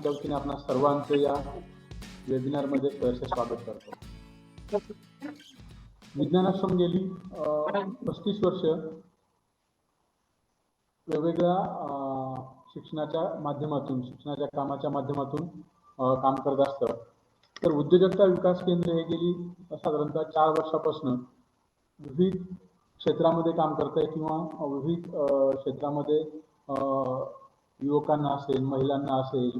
चॅनलच्या वतीने आपणा सर्वांचं या वेबिनारमध्ये सहर्ष स्वागत करतो. विज्ञानाश्रम गेली 35 वर्ष वेगवेगळ्या शिक्षणाच्या माध्यमातून शिक्षणाच्या कामाच्या माध्यमातून काम करत असतं. तर उद्योजकता विकास केंद्र हे गेली साधारणतः 4 वर्षापासून विविध क्षेत्रामध्ये काम करत आहे किंवा विविध क्षेत्रामध्ये युवकांना असेल, महिलांना असेल,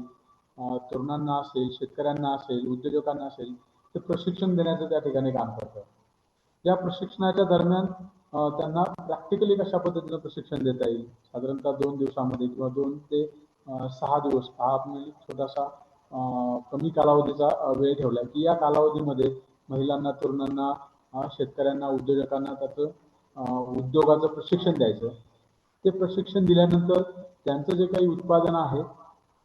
तरुणांना असेल, शेतकऱ्यांना असेल, उद्योजकांना असेल ते प्रशिक्षण देण्याचं त्या ठिकाणी काम करतं. या प्रशिक्षणाच्या दरम्यान त्यांना प्रॅक्टिकली कशा पद्धतीने प्रशिक्षण देता येईल, साधारणतः 2 दिवसामध्ये किंवा 2 ते 6 दिवस हा आपण छोटासा कमी कालावधीचा वेळ ठेवला की या कालावधीमध्ये महिलांना, तरुणांना, शेतकऱ्यांना, उद्योजकांना त्याचं उद्योगाचं प्रशिक्षण द्यायचं. ते प्रशिक्षण दिल्यानंतर त्यांचं जे काही उत्पादन आहे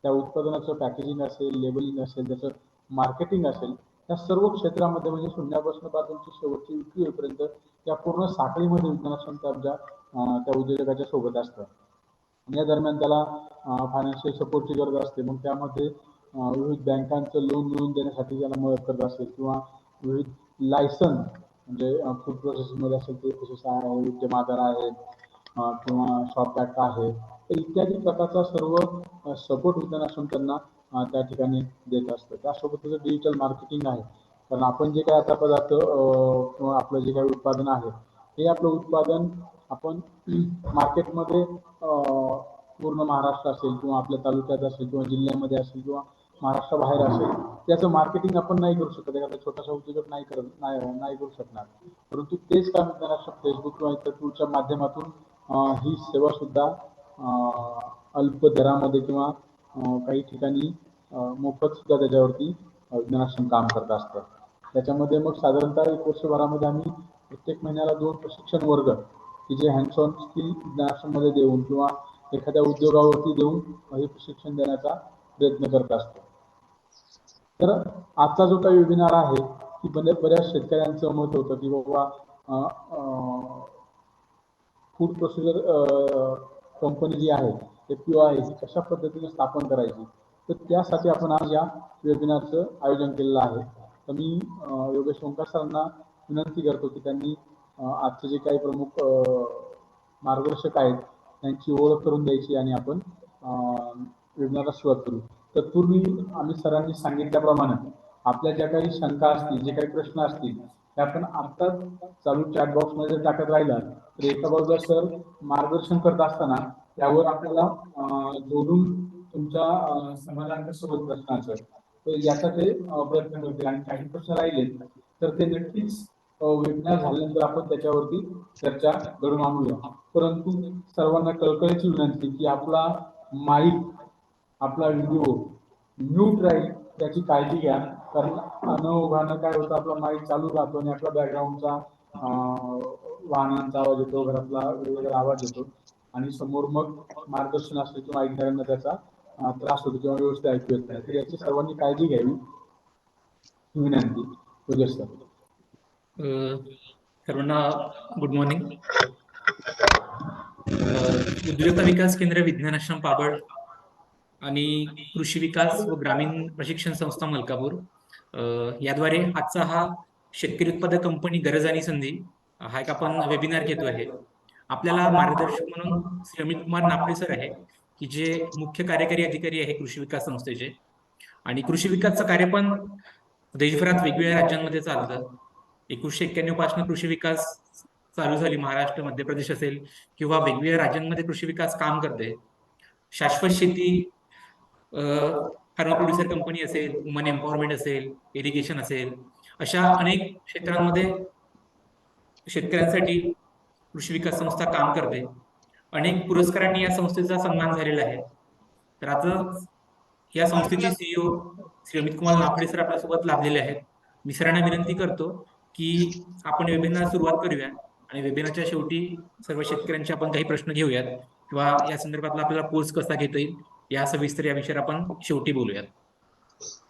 त्या उत्पादनाचं पॅकेजिंग असेल, लेबलिंग असेल, त्याचं मार्केटिंग असेल, या सर्व क्षेत्रामध्ये म्हणजे शून्यापासून पासूनची शेवटची विक्री होईपर्यंत त्या पूर्ण साखळीमध्ये विज्ञानाश्रम त्या उद्योजकाच्या सोबत असतं. या दरम्यान त्याला फायनान्शियल सपोर्टची गरज असते. मग त्यामध्ये विविध बँकांचं लोन मिळवून देण्यासाठी त्याला मदत करत असेल किंवा विविध लायसन म्हणजे फूड प्रोसेसिंगमध्ये असेल ते प्रोसेस आहे, विविध मादर आहेत किंवा शॉप ॲक्ट आहे, तर इत्यादी प्रकारचा सर्व सपोर्ट विज्ञानाश्रम त्यांना त्या ठिकाणी देत असतं. त्यासोबतच डिजिटल मार्केटिंग आहे, कारण आपण जे काही आता पदार्थ किंवा आपलं जे काही उत्पादन आहे हे आपलं उत्पादन आपण मार्केटमध्ये पूर्ण महाराष्ट्र असेल किंवा आपल्या तालुक्यात असेल किंवा जिल्ह्यामध्ये असेल किंवा महाराष्ट्राबाहेर असेल त्याचं मार्केटिंग आपण नाही करू शकत. एखादा छोटासा उद्योजक नाही करू शकणार, परंतु तेच काम विज्ञानाश्रम फेसबुक किंवा इतर टूलच्या माध्यमातून ही सेवा सुद्धा अल्प दरामध्ये किंवा काही ठिकाणी मोफत सुद्धा त्याच्यावरती विज्ञानाश्रम काम करत असतं. त्याच्यामध्ये मग साधारणतः 1 वर्षभरामध्ये आम्ही प्रत्येक महिन्याला 2 प्रशिक्षण वर्ग की जे हँड्स ऑन स्किल विज्ञानाश्रममध्ये देऊन किंवा एखाद्या उद्योगावरती देऊन हे प्रशिक्षण देण्याचा प्रयत्न करत असतो. तर आजचा जो काही वेबिनार आहे की बऱ्याच शेतकऱ्यांचं मत होतं की बाबा फूड प्रोसेसर कंपनी जी आहे एफपीओ आहे ती कशा पद्धतीने स्थापन करायची, तर त्यासाठी आपण आज या वेबिनारचं आयोजन केलेलं आहे. तर मी योगेश ओंकार सरांना विनंती करतो की त्यांनी आजचे जे काही प्रमुख मार्गदर्शक आहेत त्यांची ओळख करून द्यायची आणि आपण वेबिनारला सुरुवात करू. तत्पूर्वी आम्ही सरांनी सांगितल्याप्रमाणे आपल्या ज्या काही शंका असतील, जे काही प्रश्न असतील ते आपण आत्ताच चालू चॅट बॉक्समध्ये जर टाकत राहिला तर एका बाजूला सर मार्गदर्शन करत असताना त्यावर आपल्याला जोडून तुमच्या समाधानासोबत प्रश्नाचं तर याचा ते प्रयत्न करतील आणि काही प्रश्न राहिले तर ते नक्कीच वेबिनार झाल्यानंतर आपण त्याच्यावरती चर्चा घडून आणूया. परंतु सर्वांना कळकळीची विनंती की आपला माईक, आपला व्हिडिओ म्यूट राहील त्याची काळजी घ्या, कारण अनोघानं काय होतं आपला माईक चालू राहतो आणि आपला बॅकग्राऊंडचा वाहनांचा आवाज येतो, घरातला वेगवेगळा आवाज येतो आणि समोर मग मार्गदर्शन असतं किंवा ऐकणाऱ्यांना त्याचा त्रास होतो किंवा व्यवस्थित ऐकू येत नाही. तर याची सर्वांनी काळजी घ्यावी विनंती. योगेश सर. सर्वांना गुड मॉर्निंग. उद्योजकता विकास केंद्र विज्ञानाश्रम पाबळ आणि कृषी विकास व ग्रामीण प्रशिक्षण संस्था मलकापूर याद्वारे आजचा हा शेतकरी उत्पादक कंपनी गरज आणि संधी हा एक आपण वेबिनार घेतो आहे. आपल्याला मार्गदर्शक म्हणून श्री अमित कुमार नाफडे सर आहे की जे मुख्य कार्यकारी अधिकारी आहे कृषी विकास संस्थेचे, आणि कृषी विकासचं कार्य पण देशभरात वेगवेगळ्या राज्यांमध्ये चालतं. 1991 पासून कृषी विकास चालू झाली, महाराष्ट्र, मध्य प्रदेश असेल किंवा वेगवेगळ्या राज्यांमध्ये कृषी विकास काम करते. शाश्वत शेती, फार्मा प्रोड्युसर कंपनी असेल, वुमन एम्पॉवरमेंट असेल, इरिगेशन असेल, अशा अनेक क्षेत्रांमध्ये शेतकऱ्यांसाठी कृषी विकास संस्था काम करते. अनेक पुरस्कारांनी या संस्थेचा सन्मान झालेला आहे. तर आता या संस्थेचे सीईओ श्री अमित कुमार नाफडे सर आपल्यासोबत लाभलेले आहेत. मी सरांना विनंती करतो की आपण वेबिनार सुरुवात करूया आणि वेबिनारच्या शेवटी सर्व शेतकऱ्यांचे आपण काही प्रश्न घेऊयात किंवा या संदर्भातला आपल्याला कोर्स कसा घेता येईल या सविस्तर या विषयावर आपण शेवटी बोलूयात.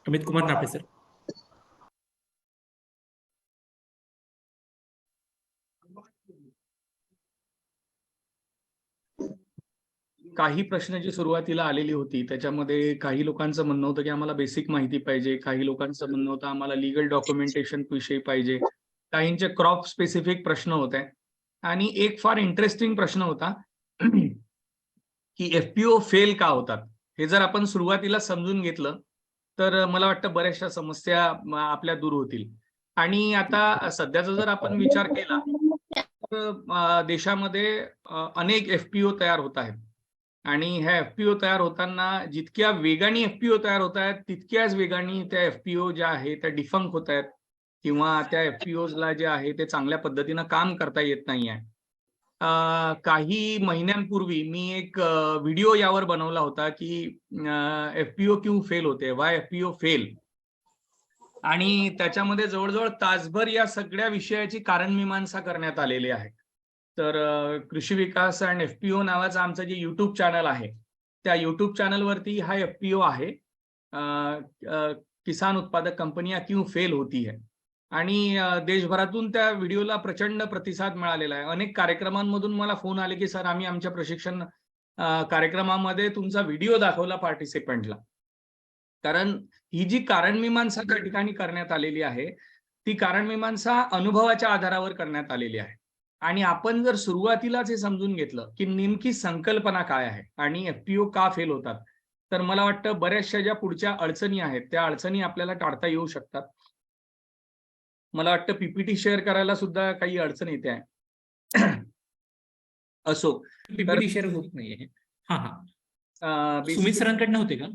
अमित कुमार नाफडे सर. काही प्रश्न जी सुरुवातीला आलेली होती त्याच्यामध्ये काही लोकांचं म्हणणं होतं की आम्हाला बेसिक माहिती पाहिजे, काही लोकांचं म्हणणं होतं आम्हाला लीगल डॉक्युमेंटेशन विषयी पाहिजे, काहींचे क्रॉप स्पेसिफिक प्रश्न होते आणि एक फार इंटरेस्टिंग प्रश्न होता की एफपीओ फेल का होतात. हे जर आपण सुरुवातीला समजून घेतलं तर मला वाटतं बऱ्याचशा समस्या आपल्या दूर होतील. आणि आता सध्याचा जर आपण विचार केला तर देशामध्ये अनेक एफपीओ तयार होत आहेत आणि ह्या एफपीओ तयार होताना जितक्या वेगाने एफपीओ तयार होत आहेत तितक्याच वेगाने त्या एफपीओ ज्या आहेत त्या डिफंक होत आहेत किंवा त्या एफपीओला जे आहे ते चांगल्या पद्धतीनं काम करता येत नाही आहे. काही महिन्यांपूर्वी मी एक व्हिडिओ यावर बनवला होता की एफपीओ क्यों फेल होते, वाय एफपीओ फेल, आणि त्याच्यामध्ये जवळजवळ तासभर या सगळ्या विषयाची कारणमीमांसा करण्यात आलेली आहे. तर कृषी विकास आणि एफपीओ नावाचं आमचं जे युट्यूब चॅनल आहे त्या युट्यूब चॅनलवरती हा एफपीओ आहे, किसान उत्पादक कंपनियां क्यों फेल होती है, आणि देशभरातून त्या व्हिडिओला प्रचंड प्रतिसाद मिळालेला आहे. अनेक कार्यक्रमांमधून मला फोन आले की सर आम्ही आमच्या प्रशिक्षण कार्यक्रमामध्ये तुमचा व्हिडिओ दाखवला पार्टिसिपंटला. कारण ही जी कारणमीमांसा त्या ठिकाणी करण्यात आलेली आहे ती कारणमीमांसा अनुभवाच्या आधारावर करण्यात आलेली आहे. आणि आपण जर सुरुवातीलाच हे समजून घेतलं की नेमकी संकल्पना काय आहे आणि एफपीओ का फेल होतात तर मला वाटतं बऱ्याचशा ज्या पुढच्या अडचणी आहेत त्या अडचणी आपल्याला टाळता येऊ शकतात. मला वाटतं पीपीटी शेअर करायला सुद्धा काही अडचण येते आहे. असो, पीपीटी शेअर होत नाहीये. हा हा, सुमित सरांकडनं होते का?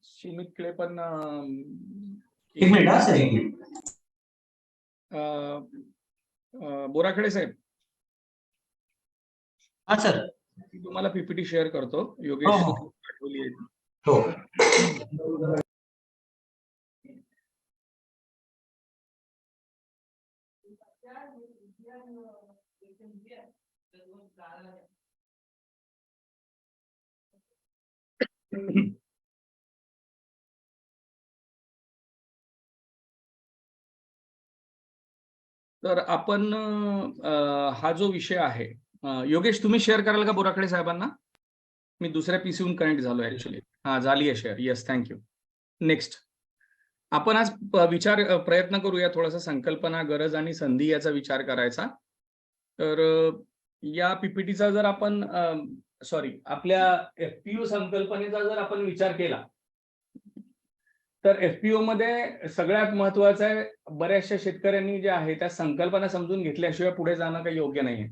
सुमितकडे पण एक मिनिट हा सर, एक मिनिट. बोराखडे साहेब, हा सर, मी तुम्हाला पीपीटी शेअर करतो. योगेश हो, हो. पाठवली आहे. हो. तर आपण हा जो विषय आहे, योगेश तुम्ही शेअर कराल का बोराखडे साहेबांना? मी दुसऱ्या पीसीहून कनेक्ट झालो ऍक्च्युली. हा, झाली आहे शेअर. Yes, thank you. नेक्स्ट आपण आज प्रयत्न करूया थोडासा संकल्पना, गरज आणि संधी याचा विचार करायचा. तर या पीपीटीचा जर आपण आपल्या एफपीओ संकल्पनेचा जर आपण विचार केला तर एफपीओ मध्ये सगळ्यात महत्वाचं आहे, बऱ्याचशा शेतकऱ्यांनी जे आहे त्या संकल्पना समजून घेतल्याशिवाय पुढे जाणं काही योग्य नाहीये.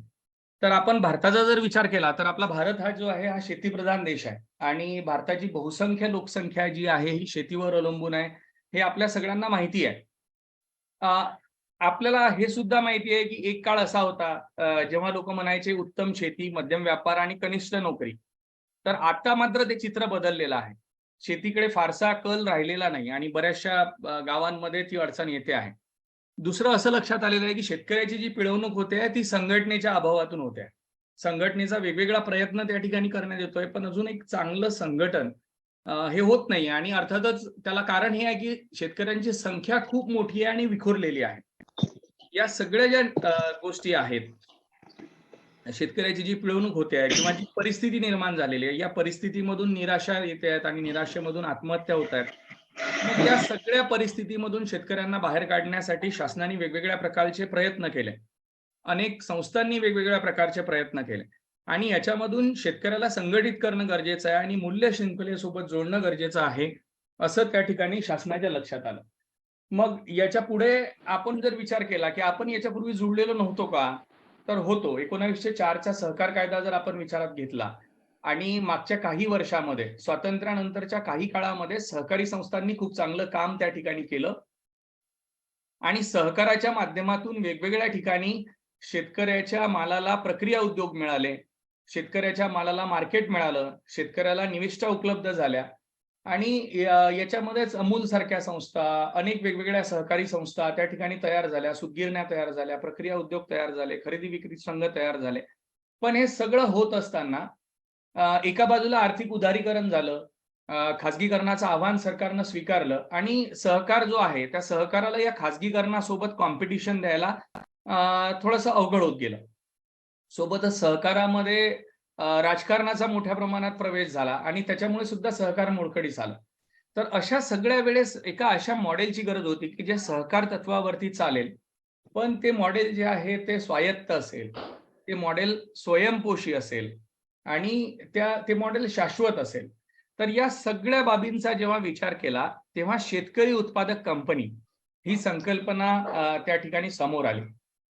तर आपण भारताचा जर विचार केला तर आपला भारत हा जो आहे हा शेतीप्रधान देश आहे आणि भारताची बहुसंख्य लोकसंख्या जी आहे ही शेतीवर अवलंबून आहे, हे आपल्या सगळ्यांना माहिती आहे. आपल्याला हे सुद्धा माहिती आहे की एक काळ असा होता जेव्हा लोक म्हणायचे उत्तम शेती, मध्यम व्यापार आणि कनिष्ठ नोकरी. तर आता मात्र ते चित्र बदललेलं आहे. शेतीकडे फारसा कल राहिलेला नाही आणि बऱ्याचशा गावांमध्ये ती अडचण येते आहे. दुसरं असं लक्षात आलेलं आहे की शेतकऱ्याची जी पिळवणूक होते ती संघटनेच्या अभावातून होते. संघटनेचा वेगवेगळा प्रयत्न त्या ठिकाणी करण्यात येतोय, पण अजून एक चांगलं संघटन हे होत नाही. आणि अर्थातच त्याला कारण हे आहे की शेतकऱ्यांची संख्या खूप मोठी आहे आणि विखुरलेली आहे. या सगळ्या ज्या गोष्टी आहेत, शेतकऱ्याची जी पिळवणूक होते आहे किंवा जी परिस्थिती निर्माण झालेली आहे, या परिस्थितीमधून निराशा येते आहेत आणि निराशेमधून आत्महत्या होत आहेत. मग या सगळ्या परिस्थितीमधून शेतकऱ्यांना बाहेर काढण्यासाठी शासनाने वेगवेगळ्या प्रकारचे प्रयत्न केले, अनेक संस्थांनी वेगवेगळ्या प्रकारचे प्रयत्न केले आणि याच्यामधून शेतकऱ्याला संघटित करणं गरजेचं आहे आणि मूल्य शृंखलेसोबत जोडणं गरजेचं आहे, असं त्या ठिकाणी शासनाच्या लक्षात आलं. मग याच्या पुढे आपण जर विचार केला की आपण याच्यापूर्वी जुळलेलो नव्हतो का, तर होतो. 1904चा सहकार कायदा जर आपण विचारात घेतला आणि मागच्या काही वर्षामध्ये स्वातंत्र्यानंतरच्या काही काळामध्ये सहकारी संस्थांनी खूप चांगलं काम त्या ठिकाणी केलं आणि सहकाराच्या माध्यमातून वेगवेगळ्या ठिकाणी शेतकऱ्याच्या मालाला प्रक्रिया उद्योग मिळाले, शेतकऱ्याच्या मालाला मार्केट मिळालं, शेतकऱ्याला निविष्ठा उपलब्ध झाल्या आणि याच्यामध्येच अमूल सारख्या संस्था, अनेक वेगवेगळ्या सहकारी संस्था त्या ठिकाणी तयार झाल्या, सूतगिरण्या तयार झाल्या, प्रक्रिया उद्योग तयार झाले, खरेदी विक्री संघ तयार झाले. पण हे सगळं होत असताना एका बाजूला आर्थिक उदारीकरण झालं, खाजगीकरणाचं आव्हान सरकारनं स्वीकारलं आणि सहकार जो आहे त्या सहकाराला या खाजगीकरणासोबत कॉम्पिटिशन द्यायला थोडंसं अवघड होत गेलं. सोबतच सहकारामध्ये राजकारणाचा मोठ्या प्रमाणात प्रवेश झाला आणि त्याच्यामुळे सुद्धा सहकार मोडकळीस आलं. तर अशा सगळ्या वेळेस एका अशा मॉडेलची गरज होती की जे सहकार तत्वावरती चालेल, पण ते मॉडेल जे आहे ते स्वायत्त असेल, ते मॉडेल स्वयंपोषी असेल आणि ते मॉडेल शाश्वत असेल. तर या सगळ्या बाबींचा जेव्हा विचार केला, तेव्हा शेतकरी उत्पादक कंपनी ही संकल्पना त्या ठिकाणी समोर आली.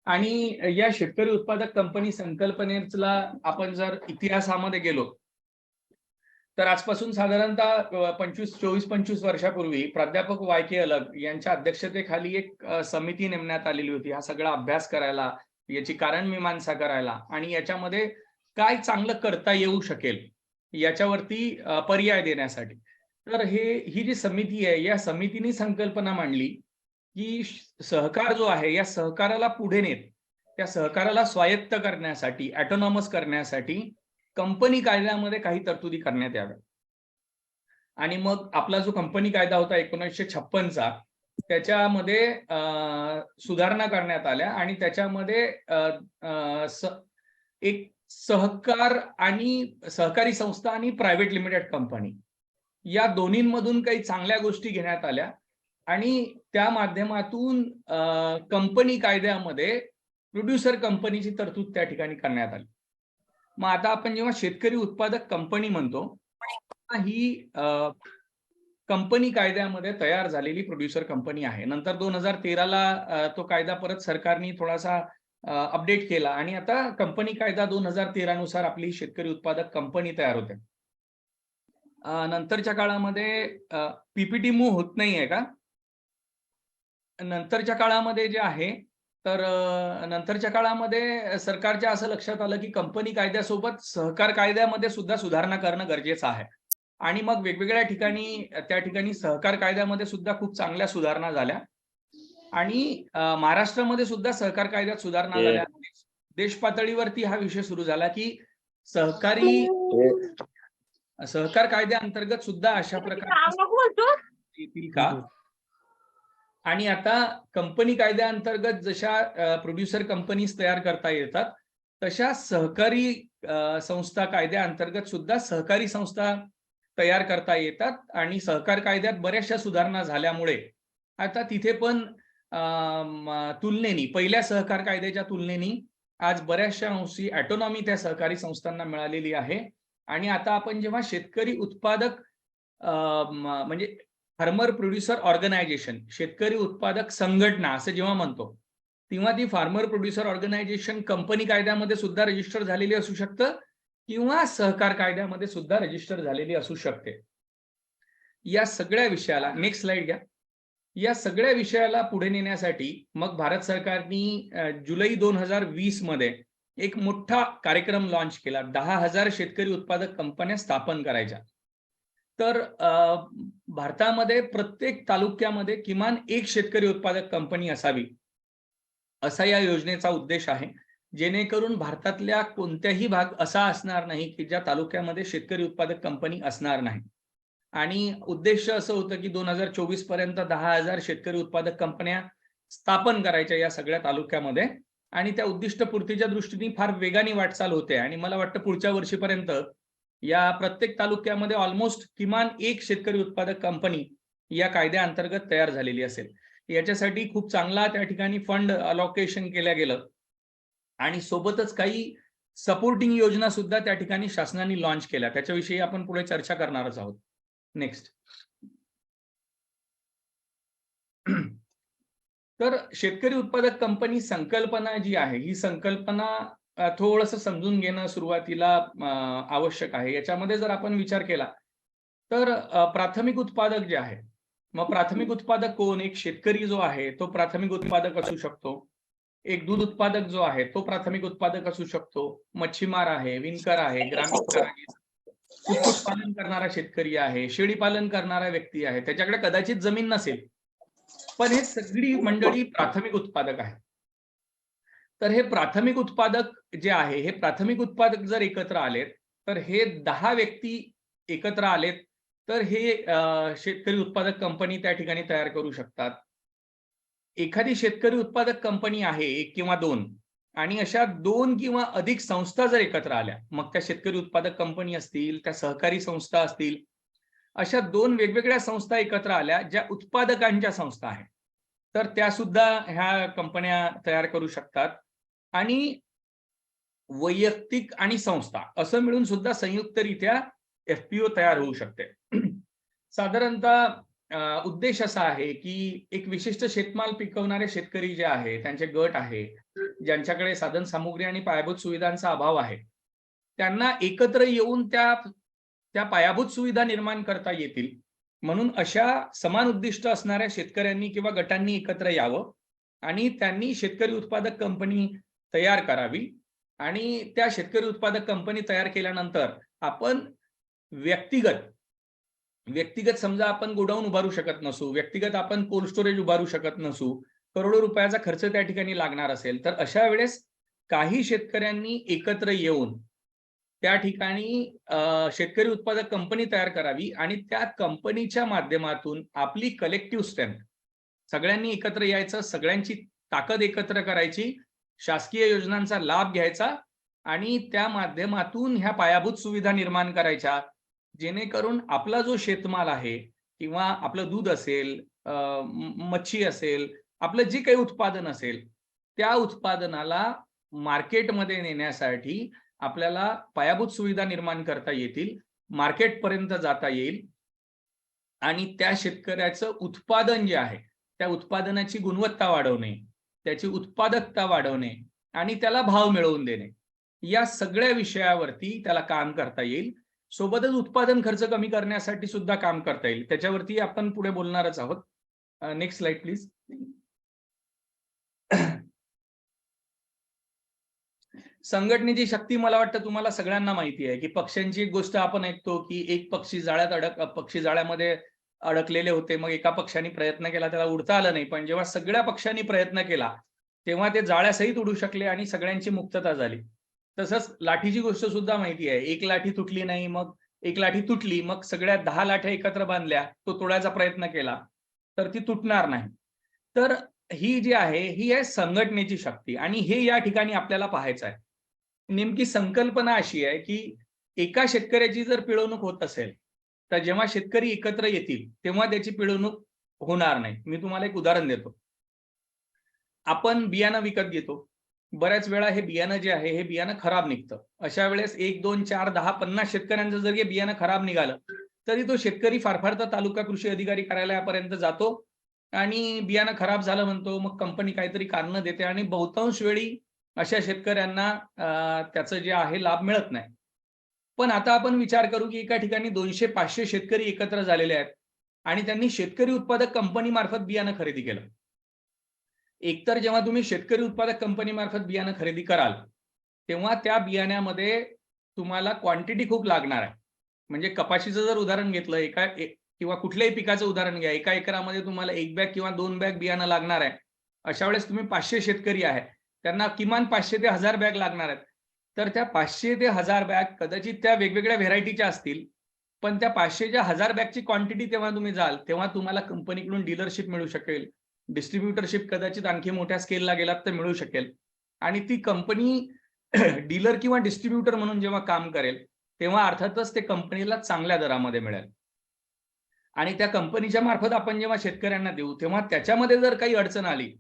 आणि या शेतकरी उत्पादक कंपनी संकल्पनेला आपण जर इतिहासामध्ये गेलो, तर आजपासून साधारणतः 24-25 वर्षापूर्वी प्राध्यापक वाय.के. अलग यांच्या अध्यक्षतेखाली एक समिती नेमण्यात आलेली होती हा सगळा अभ्यास करायला, याची कारणमीमांसा करायला आणि याच्यामध्ये काय चांगलं करता येऊ शकेल याच्यावरती पर्याय देण्यासाठी. तर ही जी समिती आहे, या समितीने संकल्पना मांडली की सहकार जो आहे, या सहकाराला पुढे नेत, त्या सहकाराला स्वायत्त करण्यासाठी, ऑटोनॉमस करण्यासाठी कंपनी कायद्यामध्ये काही तरतुदी करण्यात याव्या. आणि मग आपला जो कंपनी कायदा होता 1956चा, त्याच्यामध्ये सुधारणा करण्यात आल्या आणि त्याच्यामध्ये एक सहकार आणि सहकारी संस्था आणि प्रायव्हेट लिमिटेड कंपनी या दोन्हींमधून काही चांगल्या गोष्टी घेण्यात आल्या आणि त्या माध्यमातून कंपनी कायद्यामध्ये प्रोड्युसर कंपनीची तरतूद त्या ठिकाणी करण्यात आली. मग आता आपण जेव्हा शेतकरी उत्पादक कंपनी म्हणतो, ही कंपनी कायद्यामध्ये तयार झालेली प्रोड्युसर कंपनी आहे. नंतर 2013ला तो कायदा परत सरकारने थोडासा अपडेट केला आणि आता कंपनी कायदा 2013 नुसार आपली शेतकरी उत्पादक कंपनी तयार होते. नंतरच्या काळामध्ये पीपीटी मूव्ह होत नाहीये का? नंतरच्या काळामध्ये जे आहे, तर नंतरच्या काळामध्ये सरकारच्या असं लक्षात आलं की कंपनी कायद्यासोबत सहकार कायद्यामध्ये सुद्धा सुधारणा करणं गरजेचं आहे. आणि मग वेगवेगळ्या ठिकाणी त्या ठिकाणी सहकार कायद्यामध्ये सुद्धा खूप चांगल्या सुधारणा झाल्या आणि महाराष्ट्रामध्ये सुद्धा सहकार कायद्यात सुधारणा झाल्या. देश पातळीवरती हा विषय सुरू झाला की सहकार कायद्याअंतर्गत सुद्धा अशा प्रकारे येतील का? आणि आता कंपनी कायद्याअंतर्गत जशा प्रोड्युसर कंपनीज तयार करता येतात, तशा सहकारी संस्था कायद्याअंतर्गत सुद्धा सहकारी संस्था तयार करता येतात आणि सहकार कायद्यात बऱ्याचशा सुधारणा झाल्यामुळे आता तिथे पण तुलनेनी पहिल्या सहकार कायद्याच्या तुलनेनी आज बऱ्याचशा अंशी ऑटोनॉमी त्या सहकारी संस्थांना मिळालेली आहे. आणि आता आपण जेव्हा शेतकरी उत्पादक म्हणजे फार्मर प्रोड्युसर ऑर्गनायझेशन, शेतकरी उत्पादक संघटना असं जेव्हा म्हणतो, तेव्हा ती फार्मर प्रोड्युसर ऑर्गनायझेशन कंपनी कायद्यामध्ये सुद्धा रजिस्टर झालेली असू शकतं किंवा सहकार कायद्यामध्ये सुद्धा रजिस्टर झालेली असू शकते. या सगळ्या विषयाला, नेक्स्ट स्लाइड घ्या, या सगळ्या विषयाला पुढे नेण्यासाठी मग भारत सरकारने जुलै 2020 मध्ये एक मोठा कार्यक्रम लॉन्च केला. 10,000 शेतकरी उत्पादक कंपन्या स्थापन करायच्या. तर भारतामध्ये प्रत्येक तालुक्यामध्ये किमान एक शेतकरी उत्पादक कंपनी असावी, असा या योजनेचा उद्देश आहे. जेणेकरून भारतातल्या कोणत्याही भाग असा असणार नाही की ज्या तालुक्यामध्ये शेतकरी उत्पादक कंपनी असणार नाही. आणि उद्देश असं होतं की 2024 पर्यंत 10,000 शेतकरी उत्पादक कंपन्या स्थापन करायच्या या सगळ्या तालुक्यामध्ये. आणि त्या उद्दिष्टपूर्तीच्या दृष्टीने फार वेगाने वाटचाल होते आणि मला वाटतं पुढच्या वर्षीपर्यंत या प्रत्येक तालुक्यामध्ये ऑलमोस्ट किमान एक शेतकरी उत्पादक कंपनी या कायद्याअंतर्गत तयार झालेली असेल. याच्यासाठी खूप चांगला त्या ठिकाणी फंड अलॉकेशन केलं गेलं आणि सोबतच काही सपोर्टिंग योजना सुद्धा त्या ठिकाणी शासनाने लॉन्च केल्या. त्याच्याविषयी आपण पुढे चर्चा करणारच आहोत. नेक्स्ट. तर शेतकरी उत्पादक कंपनी संकल्पना जी आहे, ही संकल्पना थोडंसं समजून घेणं सुरुवातीला आवश्यक आहे. याच्यामध्ये जर आपण विचार केला तर प्राथमिक उत्पादक जे आहे, मग प्राथमिक उत्पादक कोण? एक शेतकरी जो आहे तो प्राथमिक उत्पादक असू शकतो. एक दूध उत्पादक जो आहे तो प्राथमिक उत्पादक असू शकतो. मच्छीमार आहे, विणकर आहे, ग्रामीण आहे, कुक्कुटपालन करणारा शेतकरी आहे, शेळी पालन करणारा व्यक्ती आहे, त्याच्याकडे कदाचित जमीन नसेल, पण हे सगळी मंडळी प्राथमिक उत्पादक आहे. तर हे प्राथमिक उत्पादक जे आहे, हे प्राथमिक उत्पादक जर एकत्र आलेत, तर हे 10 व्यक्ती एकत्र आलेत, तर हे शेतकरी उत्पादक कंपनी त्या ठिकाणी तयार करू शकतात. एखादी शेतकरी उत्पादक कंपनी आहे 1 किंवा 2 आणि अशा 2 किंवा अधिक संस्था जर एकत्र आल्या, मग त्या शेतकरी उत्पादक कंपनी असतील, त्या सहकारी संस्था असतील, अशा 2 वेगवेगळ्या संस्था एकत्र आल्या ज्या उत्पादकांच्या संस्था आहेत, तर त्या सुद्धा ह्या कंपन्या तयार करू शकतात. आणि वैयक्तिक आणि संस्था असं मिळून सुद्धा संयुक्तरित्या एफपीओ तयार होऊ शकते. साधारणतः उद्देश असा आहे की एक विशिष्ट शेतमाल पिकवणारे शेतकरी जे आहे, त्यांचे गट आहे, ज्यांच्याकडे साधन सामुग्री आणि पायाभूत सुविधांचा अभाव आहे, त्यांना एकत्र येऊन त्या पायाभूत सुविधा निर्माण करता येतील. म्हणून अशा समान उद्दिष्ट असणाऱ्या शेतकऱ्यांनी किंवा गटांनी एकत्र यावं आणि त्यांनी शेतकरी उत्पादक कंपनी तयार करावी. आणि त्या शेतकरी उत्पादक कंपनी तयार केल्यानंतर आपण व्यक्तिगत समजा आपण गोडाऊन उभारू शकत नसू, व्यक्तिगत आपण कोल्ड स्टोरेज उभारू शकत नसू, करोडो रुपयाचा खर्च त्या ठिकाणी लागणार असेल, तर अशा वेळेस काही शेतकऱ्यांनी एकत्र येऊन त्या ठिकाणी शेतकरी उत्पादक कंपनी तयार करावी आणि त्या कंपनीच्या माध्यमातून आपली कलेक्टिव्ह स्ट्रेंथ, सगळ्यांनी एकत्र यायचं, सगळ्यांची ताकद एकत्र करायची, शासकीय योजनांचा लाभ घ्यायचा आणि त्या माध्यमातून ह्या पायाभूत सुविधा निर्माण करायच्या, जेणेकरून आपला जो शेतमाल आहे किंवा आपलं दूध असेल, मच्छी असेल, आपलं जे काही उत्पादन असेल, त्या उत्पादनाला मार्केटमध्ये नेण्यासाठी आपल्याला पायाभूत सुविधा निर्माण करता येतील, मार्केटपर्यंत जाता येईल आणि त्या शेतकऱ्याचं उत्पादन जे आहे, त्या उत्पादनाची गुणवत्ता वाढवणे, त्याची उत्पादकता वाढवणे आणि त्याला भाव मिळवून देणे, या सगळ्या विषयावरती त्याला काम करता येईल. सोबतच उत्पादन खर्च कमी करण्यासाठी सुद्धा काम करता येईल. त्याच्यावरती आपण पुढे बोलणारच आहोत. Next slide please. संघटनेची शक्ती मला वाटतं तुम्हाला सगळ्यांना माहिती आहे की पक्ष्यांची एक गोष्ट आपण ऐकतो की एक पक्षी जाळ्यामध्ये अडकलेले होते, मग एका पक्षाने प्रयत्न केला, त्याला उडता आलं नाही, पण जेव्हा सगळ्या पक्षांनी प्रयत्न केला तेव्हा ते जाळ्यासहित उडू शकले आणि सगळ्यांची मुक्तता झाली. तसंच लाठीची गोष्ट सुद्धा माहिती आहे. एक लाठी तुटली नाही, मग एक लाठी तुटली, मग सगळ्या 10 लाठ्या एकत्र बांधल्या, तो तोडायचा प्रयत्न केला तर ती तुटणार नाही. तर ही जी आहे ही आहे संघटनेची शक्ती आणि हे या ठिकाणी आपल्याला पाहायचं आहे. नेमकी संकल्पना अशी आहे की एका शेतकऱ्याची जर पिळवणूक होत असेल तर जेव्हा शेतकरी एकत्र येतील तेव्हा त्याची पिळवणूक होणार नाही. मी तुम्हाला एक उदाहरण देतो. आपण बियाणं विकत घेतो, बऱ्याच वेळा हे बियाणं जे आहे हे बियाणं खराब निघतं. अशा वेळेस 1, 2, 4, 10, 50 शेतकऱ्यांचं जर हे बियाणं खराब निघालं तरी तो शेतकरी फार तर तालुका कृषी अधिकारी कार्यालयापर्यंत जातो आणि बियाणं खराब झालं म्हणतो, मग कंपनी काहीतरी कारणं देते आणि बहुतांश वेळी अशा शेतकऱ्यांना त्याचं जे आहे लाभ मिळत नाही. पण आता आपण विचार करू की एका ठिकाणी 200-500 शेतकरी एकत्र झालेले आहेत आणि त्यांनी शेतकरी उत्पादक कंपनी मार्फत बियाणं खरेदी केलं. एकतर जेव्हा तुम्ही शेतकरी उत्पादक कंपनी मार्फत बियाणं खरेदी कराल तेव्हा त्या बियाण्यामध्ये तुम्हाला क्वांटिटी खूप लागणार आहे. म्हणजे कपाशीचं जर उदाहरण घेतलं, किंवा कुठल्याही पिकाचं उदाहरण घ्या, एका एकरामध्ये तुम्हाला 1 बॅग किंवा 2 बॅग बियाणं लागणार आहे. अशा वेळेस तुम्ही 500 शेतकरी आहेत, त्यांना किमान 500 ते 1000 बॅग लागणार आहेत. तर त्या 500 ते 1000 बॅग कदाचित त्या वेगवेगळ्या व्हेरायटीच्या असतील, पण त्या 500च्या 1000 बॅगची क्वांटिटी तेव्हा तुम्ही जाल तेव्हा तुम्हाला कंपनीकडून डीलरशिप मिळू शकेल, डिस्ट्रीब्युटरशिप कदाचित आणखी मोठ्या स्केलला गेलात तर मिळू शकेल आणि ती कंपनी डीलर किंवा डिस्ट्रीब्युटर म्हणून जेव्हा काम करेल तेव्हा अर्थातच ते कंपनीला चांगल्या दरामध्ये मिळेल आणि त्या कंपनीच्या मार्फत आपण जेव्हा शेतकऱ्यांना देऊ तेव्हा त्याच्यामध्ये जर काही अडचण आली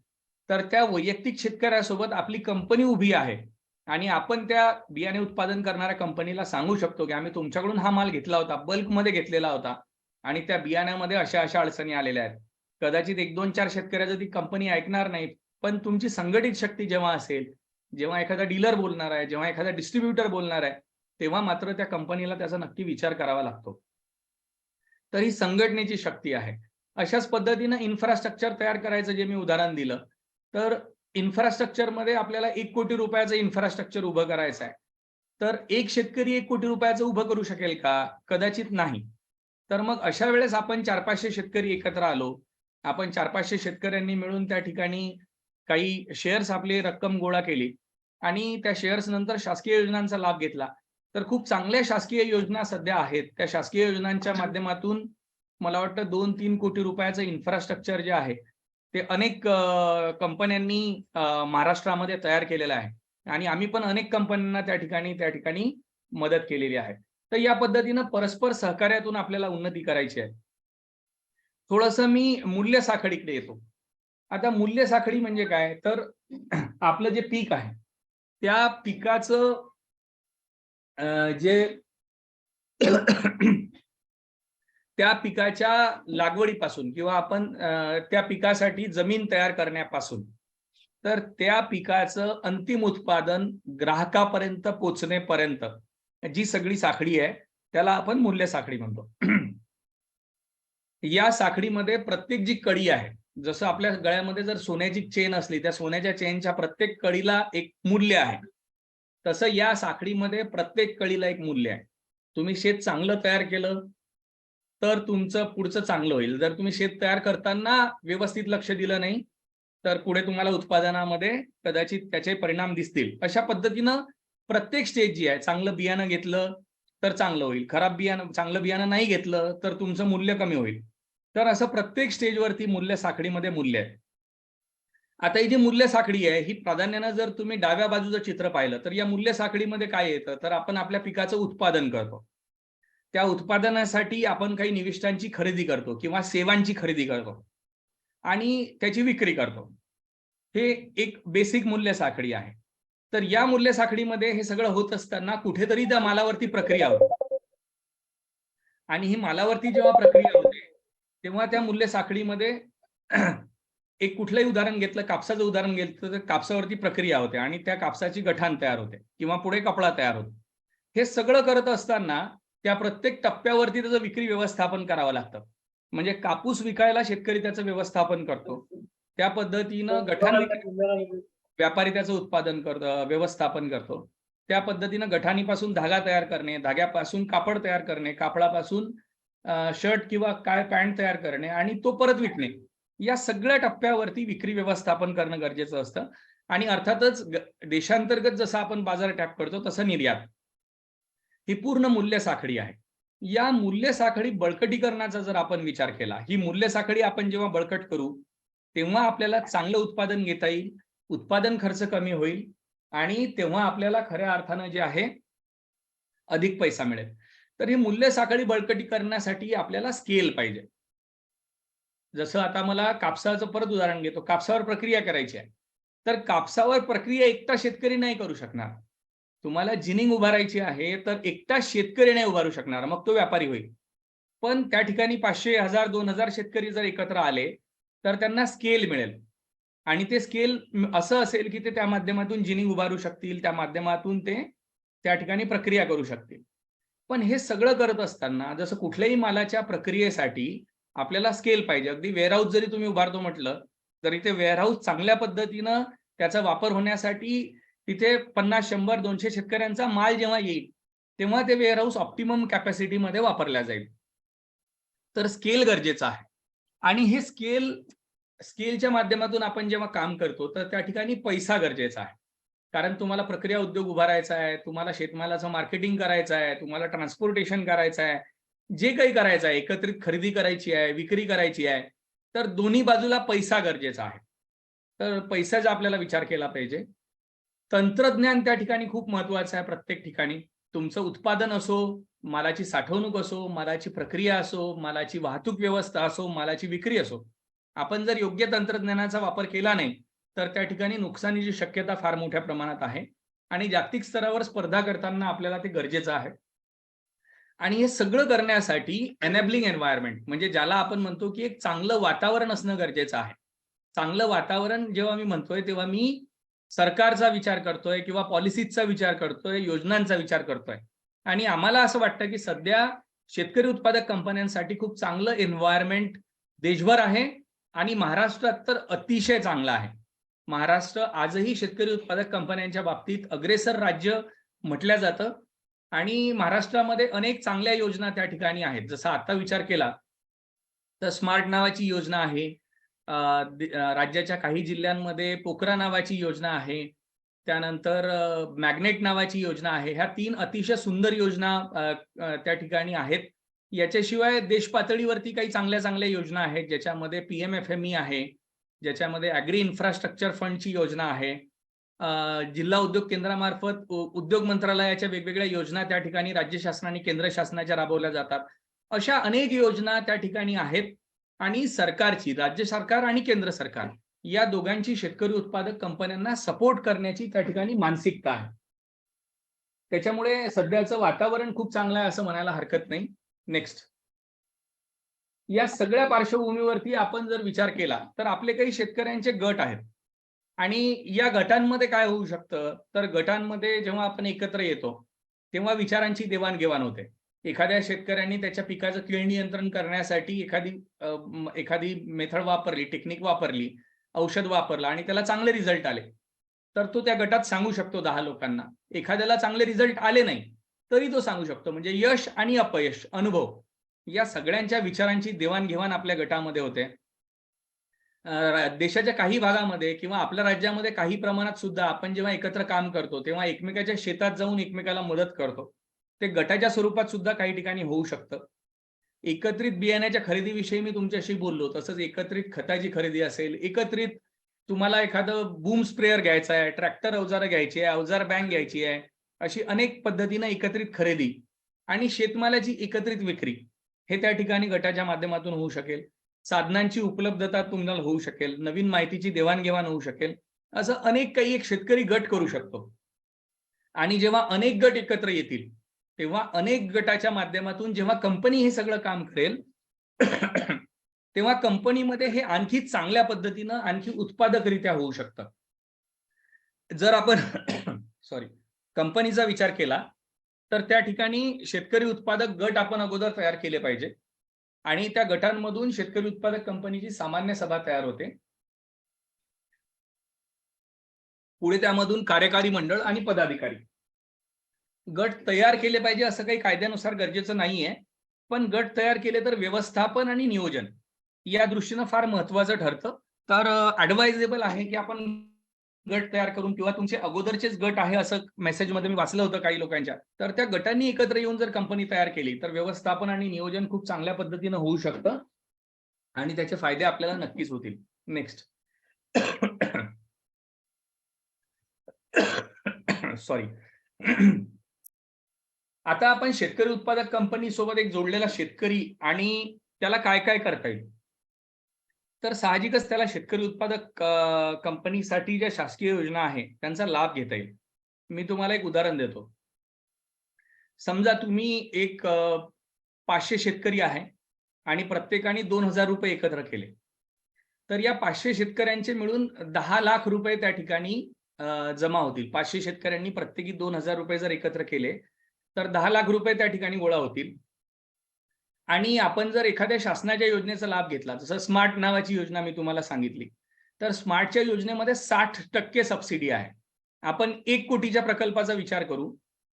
तर त्या वैयक्तिक शेतकऱ्यासोबत आपली कंपनी उभी आहे आणि आपण त्या बियाणे उत्पादन करणाऱ्या कंपनीला सांगू शकतो की आम्ही तुमच्याकडून हा माल घेतला होता, बल्कमध्ये घेतलेला होता आणि त्या बियाण्यामध्ये अशा अडचणी आलेल्या आहेत. कदाचित 1, 2, 4 शेतकऱ्याचं ती कंपनी ऐकणार नाही, पण तुमची संघटित शक्ती जेव्हा असेल, जेव्हा एखादा डीलर बोलणार आहे, जेव्हा एखादा डिस्ट्रीब्युटर बोलणार आहे, तेव्हा मात्र त्या कंपनीला त्याचा नक्की विचार करावा लागतो. तर ही संघटनेची शक्ती आहे. अशाच पद्धतीनं इन्फ्रास्ट्रक्चर तयार करायचं जे मी उदाहरण दिलं, तर इन्फ्रास्ट्रक्चरमध्ये आपल्याला 1 कोटी रुपयाचं इन्फ्रास्ट्रक्चर उभं करायचं आहे. तर एक शेतकरी 1 कोटी रुपयाचं उभं करू शकेल का? कदाचित नाही. तर मग अशा वेळेस आपण 400-500 शेतकरी एकत्र आलो, आपण 400-500 शेतकऱ्यांनी मिळून त्या ठिकाणी काही शेअर्स आपली रक्कम गोळा केली आणि त्या शेअर्स नंतर शासकीय योजनांचा लाभ घेतला. तर खूप चांगल्या शासकीय योजना सध्या आहेत. त्या शासकीय योजनांच्या माध्यमातून मला वाटतं 2-3 कोटी रुपयाचं इन्फ्रास्ट्रक्चर जे आहे ते अनेक कंपन्यांनी महाराष्ट्रामध्ये तयार केलेलं आहे आणि आम्ही पण अनेक कंपन्यांना त्या ठिकाणी मदत केलेली आहे. तर या पद्धतीनं परस्पर सहकार्यातून आपल्याला उन्नती करायची आहे. थोडंसं मी मूल्य साखळीकडे येतो. आता मूल्य साखळी म्हणजे काय, तर आपलं जे पीक आहे त्या पिकाचं जे त्या पिकाच्या लागवडीपासून किंवा आपण त्या पिकासाठी जमीन तयार करण्यापासून तर त्या पिकाचं अंतिम उत्पादन ग्राहकापर्यंत पोहोचण्यापर्यंत जी सगळी साखळी आहे त्याला आपण मूल्य साखळी म्हणतो. या साखळीमध्ये प्रत्येक जी कडी आहे, जसं आपल्या गळ्यामध्ये जर सोन्याची चेन असली, त्या सोन्याच्या चेनच्या प्रत्येक कळीला एक मूल्य आहे, तसं या साखळीमध्ये प्रत्येक कळीला एक मूल्य आहे. तुम्ही शेत चांगलं तयार केलं तर तुमचं पुढचं चांगलं होईल. जर तुम्ही शेत तयार करताना व्यवस्थित लक्ष दिलं नाही तर पुढे तुम्हाला उत्पादनामध्ये कदाचित त्याचे परिणाम दिसतील. अशा पद्धतीनं प्रत्येक स्टेज जी आहे, चांगलं बियाणं घेतलं तर चांगलं होईल, चांगलं बियाणं नाही घेतलं तर तुमचं मूल्य कमी होईल. तर असं प्रत्येक स्टेजवरती मूल्य साखळीमध्ये मूल्य आहे. आता ही जी मूल्य साखळी आहे ही प्राधान्यानं जर तुम्ही डाव्या बाजूचं चित्र पाहिलं तर या मूल्य साखळीमध्ये काय येतं, तर आपण आपल्या पिकाचं उत्पादन करतो. त्या उत्पादनासाठी आपण काही निविष्ठांची खरेदी करतो किंवा सेवांची खरेदी करतो आणि त्याची विक्री करतो. हे एक बेसिक मूल्य साखळी आहे. तर या मूल्य साखळीमध्ये हे सगळं होत असताना कुठेतरी त्या मालावरती प्रक्रिया होते आणि ही मालावरती जेव्हा प्रक्रिया होते तेव्हा त्या मूल्य साखळीमध्ये एक कुठलंही उदाहरण घेतलं, कापसाचं उदाहरण घेतलं तर कापसावरती प्रक्रिया होते आणि त्या कापसाची गठाण तयार होते किंवा पुढे कपडा तयार होतो. हे सगळं करत असताना त्या प्रत्येक टप्प्यावरती त्याचं विक्री व्यवस्थापन करावं लागतं. म्हणजे कापूस विकायला शेतकरी त्याचं व्यवस्थापन करतो, त्या पद्धतीनं गठाण व्यापारी त्याचं उत्पादन करतो, व्यवस्थापन करतो. त्या पद्धतीनं गठाणीपासून धागा तयार करणे, धाग्यापासून कापड तयार करणे, कापडापासून शर्ट किंवा काय पॅन्ट तयार करणे आणि तो परत विकणे. या सगळ्या टप्प्यावरती विक्री व्यवस्थापन करणं गरजेचं असतं. आणि अर्थातच देशांतर्गत जसं आपण बाजार टॅप करतो तसं निर्यात, ही पूर्ण मूल्य साखळी आहे. या मूल्य साखळी बळकटीकरणाचा जर आपण विचार केला, ही मूल्य साखळी आपण जेव्हा बळकट करू तेव्हा आपल्याला चांगलं उत्पादन घेता येईल, उत्पादन खर्च कमी होईल आणि तेव्हा आपल्याला खऱ्या अर्थानं जे आहे अधिक पैसा मिळेल. तर ही मूल्य साखळी बळकटी करण्यासाठी आपल्याला स्केल पाहिजे. जसं आता मला कापसाचं परत उदाहरण घेतो, कापसावर प्रक्रिया करायची आहे तर कापसावर प्रक्रिया एकटा शेतकरी नाही करू शकणार. तुम्हाला जिनिंग उभारायची आहे तर एकटा शेतकरी नाही उभारू शकणार, मग तो व्यापारी होईल. पण त्या ठिकाणी 500, 1000, 2000 शेतकरी जर एकत्र आले तर त्यांना स्केल मिळेल आणि ते स्केल असं असेल की ते त्या माध्यमातून जिनिंग उभारू शकतील, त्या माध्यमातून ते त्या ठिकाणी प्रक्रिया करू शकतील. पण हे सगळं करत असताना जसं कुठल्याही मालाच्या प्रक्रियेसाठी आपल्याला स्केल पाहिजे. अगदी वेअरहाऊस जरी तुम्ही उभारतो म्हटलं तरी ते वेअरहाऊस चांगल्या पद्धतीनं त्याचा वापर होण्यासाठी तिथे 50, 100, 200 शेतकऱ्यांचा माल जेव्हा येईल तेव्हा ते वेअरहाऊस ऑप्टिमम कॅपॅसिटीमध्ये वापरल्या जाईल. तर स्केल गरजेचं आहे आणि हे स्केलच्या माध्यमातून आपण जेव्हा काम करतो तर त्या ठिकाणी पैसा गरजेचा आहे. कारण तुम्हाला प्रक्रिया उद्योग उभारायचा आहे, तुम्हाला शेतमालाचं मार्केटिंग करायचं आहे, तुम्हाला ट्रान्सपोर्टेशन करायचं आहे, जे काही करायचं आहे, एकत्रित खरेदी करायची आहे, विक्री करायची आहे, तर दोन्ही बाजूला पैसा गरजेचा आहे. तर पैशाचा आपल्याला विचार केला पाहिजे. तंत्रज्ञान त्या ठिकाणी खूप महत्वाचं आहे. प्रत्येक ठिकाणी तुमचं उत्पादन असो, मालाची साठवणूक असो, मालाची प्रक्रिया असो, मालाची वाहतूक व्यवस्था असो, मालाची विक्री असो, आपण जर योग्य तंत्रज्ञानाचा वापर केला नाही तर त्या ठिकाणी नुकसानीची शक्यता फार मोठ्या प्रमाणात आहे आणि जागतिक स्तरावर स्पर्धा करताना आपल्याला ते गरजेचं आहे. आणि हे सगळं करण्यासाठी एनेबलिंग एन्व्हायरमेंट म्हणजे ज्याला आपण म्हणतो की एक चांगलं वातावरण असणं गरजेचं आहे. चांगलं वातावरण जेव्हा मी म्हणतोय तेव्हा मी सरकारचा विचार करतोय किंवा पॉलिसीजचा विचार करतोय, योजनांचा विचार करतोय. आणि आम्हाला असं वाटतं की सध्या शेतकरी उत्पादक कंपन्यांसाठी खूप चांगलं एन्व्हायरमेंट देशभर आहे आणि महाराष्ट्रात तर अतिशय चांगलं आहे. महाराष्ट्र आजही शेतकरी उत्पादक कंपन्यांच्या बाबतीत अग्रेसर राज्य म्हटलं जातं आणि महाराष्ट्रामध्ये अनेक चांगल्या योजना त्या ठिकाणी आहेत. जसं आता विचार केला तर स्मार्ट नावाची योजना आहे, राज्याच्या काही जिल्ह्यांमध्ये पोखरा नावाची योजना आहे, त्यानंतर मॅग्नेट नावाची योजना आहे. ह्या 3 अतिशय सुंदर योजना त्या ठिकाणी आहेत. याच्याशिवाय देश पातळीवरती काही चांगल्या योजना आहेत ज्याच्यामध्ये PMFME आहे, ज्याच्यामध्ये ॲग्री इन्फ्रास्ट्रक्चर फंडची योजना आहे, जिल्हा उद्योग केंद्रामार्फत उद्योग मंत्रालयाच्या वेगवेगळ्या योजना त्या ठिकाणी राज्य शासनाने केंद्र शासनाच्या राबवल्या जातात. अशा अनेक योजना त्या ठिकाणी आहेत आणि सरकारची, राज्य सरकार आणि केंद्र सरकार या दोघांची शेतकरी उत्पादक कंपन्यांना सपोर्ट करण्याची त्या ठिकाणी मानसिकता आहे. त्याच्यामुळे सध्याचं वातावरण खूप चांगलं आहे असं म्हणायला हरकत नाही. नेक्स्ट. या सगळ्या पार्श्वभूमीवरती आपण जर विचार केला तर आपले काही शेतकऱ्यांचे गट आहेत आणि या गटांमध्ये काय होऊ शकतं, तर गटांमध्ये जेव्हा आपण एकत्र येतो तेव्हा विचारांची देवाणघेवाण होते. एखाद्या शेतकऱ्यांनी त्याच्या पिकाचं कीड नियंत्रण करण्यासाठी एखादी मेथड वापरली, टेक्निक वापरली, औषध वापरलं आणि त्याला चांगले रिझल्ट आले, तर तो त्या गटात सांगू शकतो 10 लोकांना. एखाद्याला चांगले रिझल्ट आले नाही तरी तो सांगू शकतो. म्हणजे यश आणि अपयश, अनुभव या सगळ्यांच्या विचारांची देवाणघेवाण आपल्या गटामध्ये होते. देशाच्या काही भागामध्ये किंवा आपल्या राज्यामध्ये काही प्रमाणात सुद्धा आपण जेव्हा एकत्र काम करतो तेव्हा एकमेकाच्या शेतात जाऊन एकमेकाला मदत करतो. ते गटाच्या स्वरूपात सुद्धा काही ठिकाणी होऊ शकतं. एकत्रित बियाण्याच्या खरेदीविषयी मी तुमच्याशी बोललो, तसंच एकत्रित खताची खरेदी असेल, एकत्रित तुम्हाला एखादं बूम स्प्रेअर घ्यायचा आहे, ट्रॅक्टर अवजारं घ्यायची आहे, अवजार बँक घ्यायची आहे, अशी अनेक पद्धतीनं एकत्रित खरेदी आणि शेतमालाची एकत्रित विक्री हे त्या ठिकाणी गटाच्या माध्यमातून होऊ शकेल. साधनांची उपलब्धता तुम्हाला होऊ शकेल, नवीन माहितीची देवाणघेवाण होऊ शकेल. असं अनेक काही एक शेतकरी गट करू शकतो. आणि जेव्हा अनेक गट एकत्र येतील तेव्हा अनेक गटाच्या माध्यमातून जेव्हा कंपनी हे सगळं काम करेल तेव्हा कंपनीमध्ये हे आणखी चांगल्या पद्धतीनं आणखी उत्पादकरित्या होऊ शकतं. जर आपण कंपनीचा विचार केला तर त्या ठिकाणी शेतकरी उत्पादक गट आपण अगोदर तयार केले पाहिजे आणि त्या गटांमधून शेतकरी उत्पादक कंपनीची सामान्य सभा तयार होते. पुढे त्यामधून कार्यकारी मंडळ आणि पदाधिकारी. गट तयार केले पाहिजे असं काही कायद्यानुसार गरजेचं नाहीये, पण गट तयार केले तर व्यवस्थापन आणि नियोजन या दृष्टीनं फार महत्वाचं ठरतं. तर ऍडवायझेबल आहे की आपण गट तयार करून किंवा तुमचे अगोदरचेच गट आहे असं मेसेजमध्ये मी वाचलं होतं काही लोकांच्या, तर त्या गटांनी एकत्र येऊन जर कंपनी तयार केली तर व्यवस्थापन आणि नियोजन खूप चांगल्या पद्धतीनं होऊ शकतं आणि त्याचे फायदे आपल्याला नक्कीच होतील. नेक्स्ट. सॉरी. आता आपण शेतकरी उत्पादक कंपनी सोबत एक जोडलेला शेतकरी आणि त्याला काय काय करता येईल, तर साहजिकच त्याला शेतकरी उत्पादक कंपनीसाठी ज्या शासकीय योजना आहेत त्यांचा लाभ घेता येईल. मी तुम्हाला एक उदाहरण देतो. समजा तुम्ही एक 500 शेतकरी आहे आणि प्रत्येकाने 2000 रुपये एकत्र केले, तर या 500 शेतकऱ्यांचे मिळून 10 लाख रुपये त्या ठिकाणी जमा होतील. 500 शेतकऱ्यांनी प्रत्येकी 2000 रुपये जर एकत्र केले तर 10 लाख रुपये त्या ठिकाणी गोळा होतील. आणि आपण जर एखाद्या शासनाच्या योजनेचा लाभ घेतला, जसं स्मार्ट नावाची योजना मी तुम्हाला सांगितली, तर स्मार्टच्या योजनेमध्ये 60% सबसिडी आहे. आपण 1 कोटीच्या प्रकल्पाचा विचार करू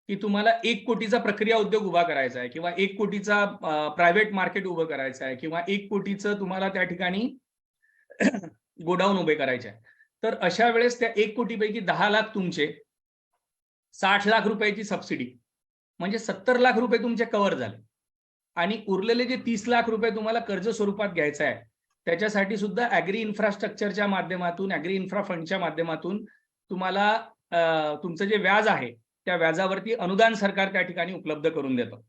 की तुम्हाला 1 कोटीचा प्रक्रिया उद्योग उभा करायचा आहे किंवा 1 कोटीचा प्रायव्हेट मार्केट उभं करायचं आहे किंवा 1 कोटीचं तुम्हाला त्या ठिकाणी गोडाऊन उभे करायचे आहे. तर अशा वेळेस त्या 1 कोटीपैकी 10 लाख तुमचे, 60 लाख रुपयाची सबसिडी म्हणजे 70 लाख रुपये तुमचे कव्हर झाले आणि उरलेले जे 30 लाख रुपये तुम्हाला कर्ज स्वरूपात घ्यायचं आहे त्याच्यासाठी सुद्धा ॲग्री इन्फ्रास्ट्रक्चरच्या माध्यमातून, ॲग्री इन्फ्रा फंडच्या माध्यमातून तुम्हाला तुमचं जे व्याज आहे त्या व्याजावरती अनुदान सरकार त्या ठिकाणी उपलब्ध करून देतं.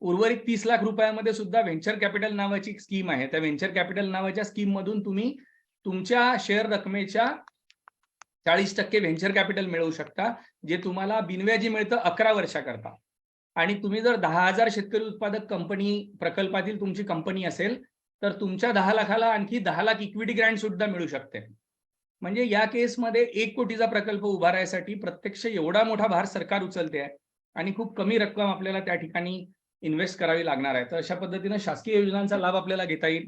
उर्वरित 30 लाख रुपयामध्ये सुद्धा व्हेंचर कॅपिटल नावाची एक स्कीम आहे. त्या व्हेंचर कॅपिटल नावाच्या स्कीम मधून तुम्ही तुमच्या शेअर रकमेच्या 40% व्हेंचर कॅपिटल मिळवू शकता, जे तुम्हाला बिनव्याजी मिळतं 11 वर्षाकरता. आणि तुम्ही जर 10,000 शेतकरी उत्पादक कंपनी प्रकल्पातील तुमची कंपनी असेल तर तुमच्या 10 लाखाला आणखी 10 लाख इक्विटी ग्रँट सुद्धा मिळू शकते. म्हणजे या केसमध्ये 1 कोटीचा प्रकल्प उभारायसाठी प्रत्यक्ष एवढा मोठा भार सरकार उचलते आहे आणि खूप कमी रक्कम आपल्याला त्या ठिकाणी इन्व्हेस्ट करावी लागणार आहे. तर अशा पद्धतीने शासकीय योजनांचा लाभ आपल्याला घेता येईल.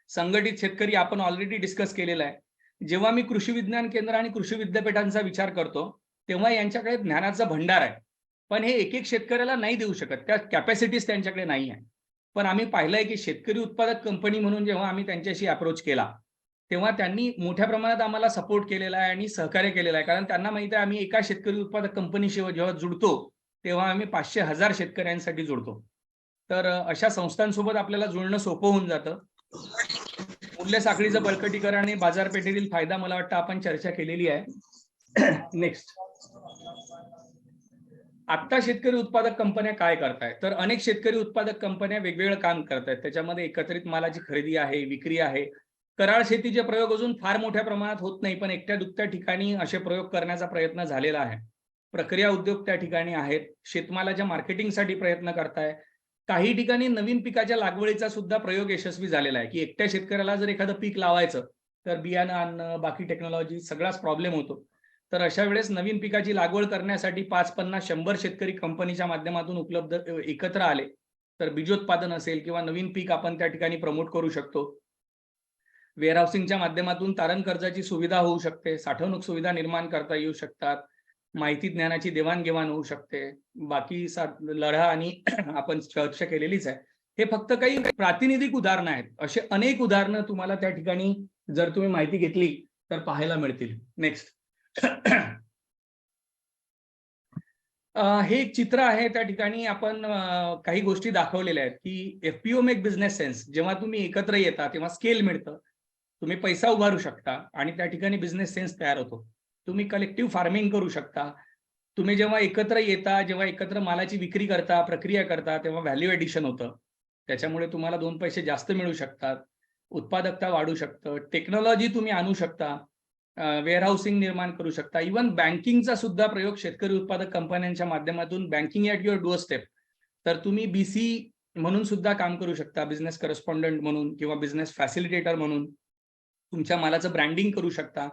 संघटित शेतकरी आपण ऑलरेडी डिस्कस केलेला आहे. जेव्हा मी कृषी विज्ञान केंद्र आणि कृषी विद्यापीठांचा विचार करतो तेव्हा यांच्याकडे ज्ञानाचा भंडार आहे, पण हे एक शेतकऱ्याला नाही देऊ शकत, त्या कॅपॅसिटीज त्यांच्याकडे नाही आहे. पण आम्ही पाहिलंय की शेतकरी उत्पादक कंपनी म्हणून जेव्हा आम्ही त्यांच्याशी अप्रोच केला तेव्हा त्यांनी मोठ्या प्रमाणात आम्हाला सपोर्ट केलेला आहे आणि सहकार्य केलेलं आहे. कारण त्यांना माहिती आहे आम्ही एका शेतकरी उत्पादक कंपनीशिवाय जेव्हा जुडतो तेव्हा आम्ही 500,000 शेतकऱ्यांसाठी जुडतो. तर अशा संस्थांसोबत आपल्याला जुळणं सोपं होऊन जातं. मूल्य साखळीचं बळकटीकरण आणि बाजारपेठेतील फायदा मला वाटतं आपण चर्चा केलेली आहे. नेक्स्ट. आता शेतकरी उत्पादक कंपन्या काय करतायत, तर अनेक शेतकरी उत्पादक कंपन्या वेगवेगळं काम करतायत. त्याच्यामध्ये एकत्रित मालाची खरेदी आहे, विक्री आहे. कराळ शेतीचे प्रयोग अजून फार मोठ्या प्रमाणात होत नाही, पण एकट्या दुकट्या ठिकाणी असे प्रयोग करण्याचा प्रयत्न झालेला आहे. प्रक्रिया उद्योग त्या ठिकाणी आहेत. शेतमालाच्या मार्केटिंगसाठी प्रयत्न करताय. काही ठिकाणी नवीन पिकाच्या लागवडीचा सुद्धा प्रयोग यशस्वी झालेला आहे, की एकट्या शेतकऱ्याला जर एखादं पीक लावायचं तर बियाणं आणणं, बाकी टेक्नॉलॉजी सगळाच प्रॉब्लेम होतो. तर अशा वेळेस नवीन पिकाची लागवड करण्यासाठी 5, 50, 100 शेतकरी कंपनीच्या माध्यमातून उपलब्ध एकत्र आले तर बीजोत्पादन असेल किंवा नवीन पीक आपण त्या ठिकाणी प्रमोट करू शकतो. वेअरहाऊसिंगच्या माध्यमातून तारण कर्जाची सुविधा होऊ शकते, साठवणूक सुविधा निर्माण करता येऊ शकतात, माहिती ज्ञानाची देवाणघेवाण होऊ शकते. बाकी लढा आणि आपण चर्चा केलेलीच आहे. हे फक्त काही प्रातिनिधिक उदाहरणं आहेत. असे अनेक उदाहरणं तुम्हाला त्या ठिकाणी जर तुम्ही माहिती घेतली तर पाहायला मिळतील. नेक्स्ट. हे एक चित्र आहे. त्या ठिकाणी आपण काही गोष्टी दाखवलेल्या आहेत की एफपीओ मेक बिझनेस सेन्स. जेव्हा तुम्ही एकत्र येता तेव्हा स्केल मिळतं, तुम्ही पैसा उभारू शकता आणि त्या ठिकाणी बिझनेस सेन्स तयार होतो. तुम्ही कलेक्टिव्ह फार्मिंग करू शकता. तुम्ही जेव्हा एकत्र येता, जेव्हा एकत्र मालाची विक्री करता, प्रक्रिया करता, तेव्हा व्हॅल्यू एडिशन होतं. त्याच्यामुळे तुम्हाला 2 पैसे जास्त मिळू शकतात, उत्पादकता वाढू शकतं, टेक्नॉलॉजी तुम्ही आणू शकता, वेअरहाऊसिंग निर्माण करू शकता. इव्हन बँकिंगचा सुद्धा प्रयोग शेतकरी उत्पादक कंपन्यांच्या माध्यमातून banking at your door step. तर तुम्ही BC म्हणून सुद्धा काम करू शकता, बिझनेस करस्पॉन्डंट म्हणून किंवा बिझनेस फॅसिलिटेटर म्हणून तुमच्या मालाचं ब्रँडिंग करू शकता.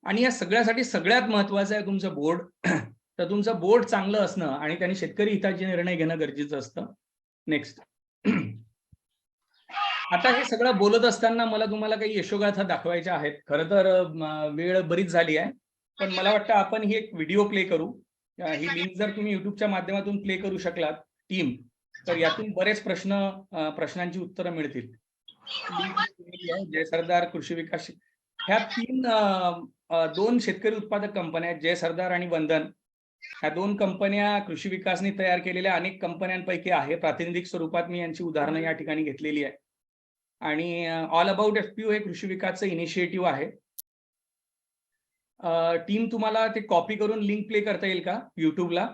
आणि या सगळ्यासाठी सगळ्यात महत्वाचं आहे तुमचं बोर्ड. तर तुमचं बोर्ड चांगलं असणं आणि त्यांनी शेतकरी हिताचे निर्णय घेणं गरजेचं असतं. नेक्स्ट. आता हे सगळं बोलत असताना मला तुम्हाला काही यशोगाथा दाखवायच्या आहेत. खरं तर वेळ बरीच झाली आहे, पण मला वाटतं आपण ही एक व्हिडिओ प्ले करू. ही लिंक जर तुम्ही युट्यूबच्या माध्यमातून प्ले करू शकलात टीम, तर यातून बरेच प्रश्नांची उत्तरं मिळतील. जय सरदार, कृषी विकास, ह्या 2 शेतकरी उत्पादक कंपन्या आहेत, जय सरदार आणि वंदन. ह्या 2 कंपन्या कृषी विकासने तयार केलेल्या अनेक कंपन्यांपैकी आहे. प्रातिनिधिक स्वरूपात मी यांची उदाहरणं या ठिकाणी घेतलेली आहे. आणि ऑल अबाउट एफपीओ हे कृषी विकासचं इनिशिएटिव्ह आहे. टीम तुम्हाला ते कॉपी करून लिंक प्ले करता येईल का युट्यूबला?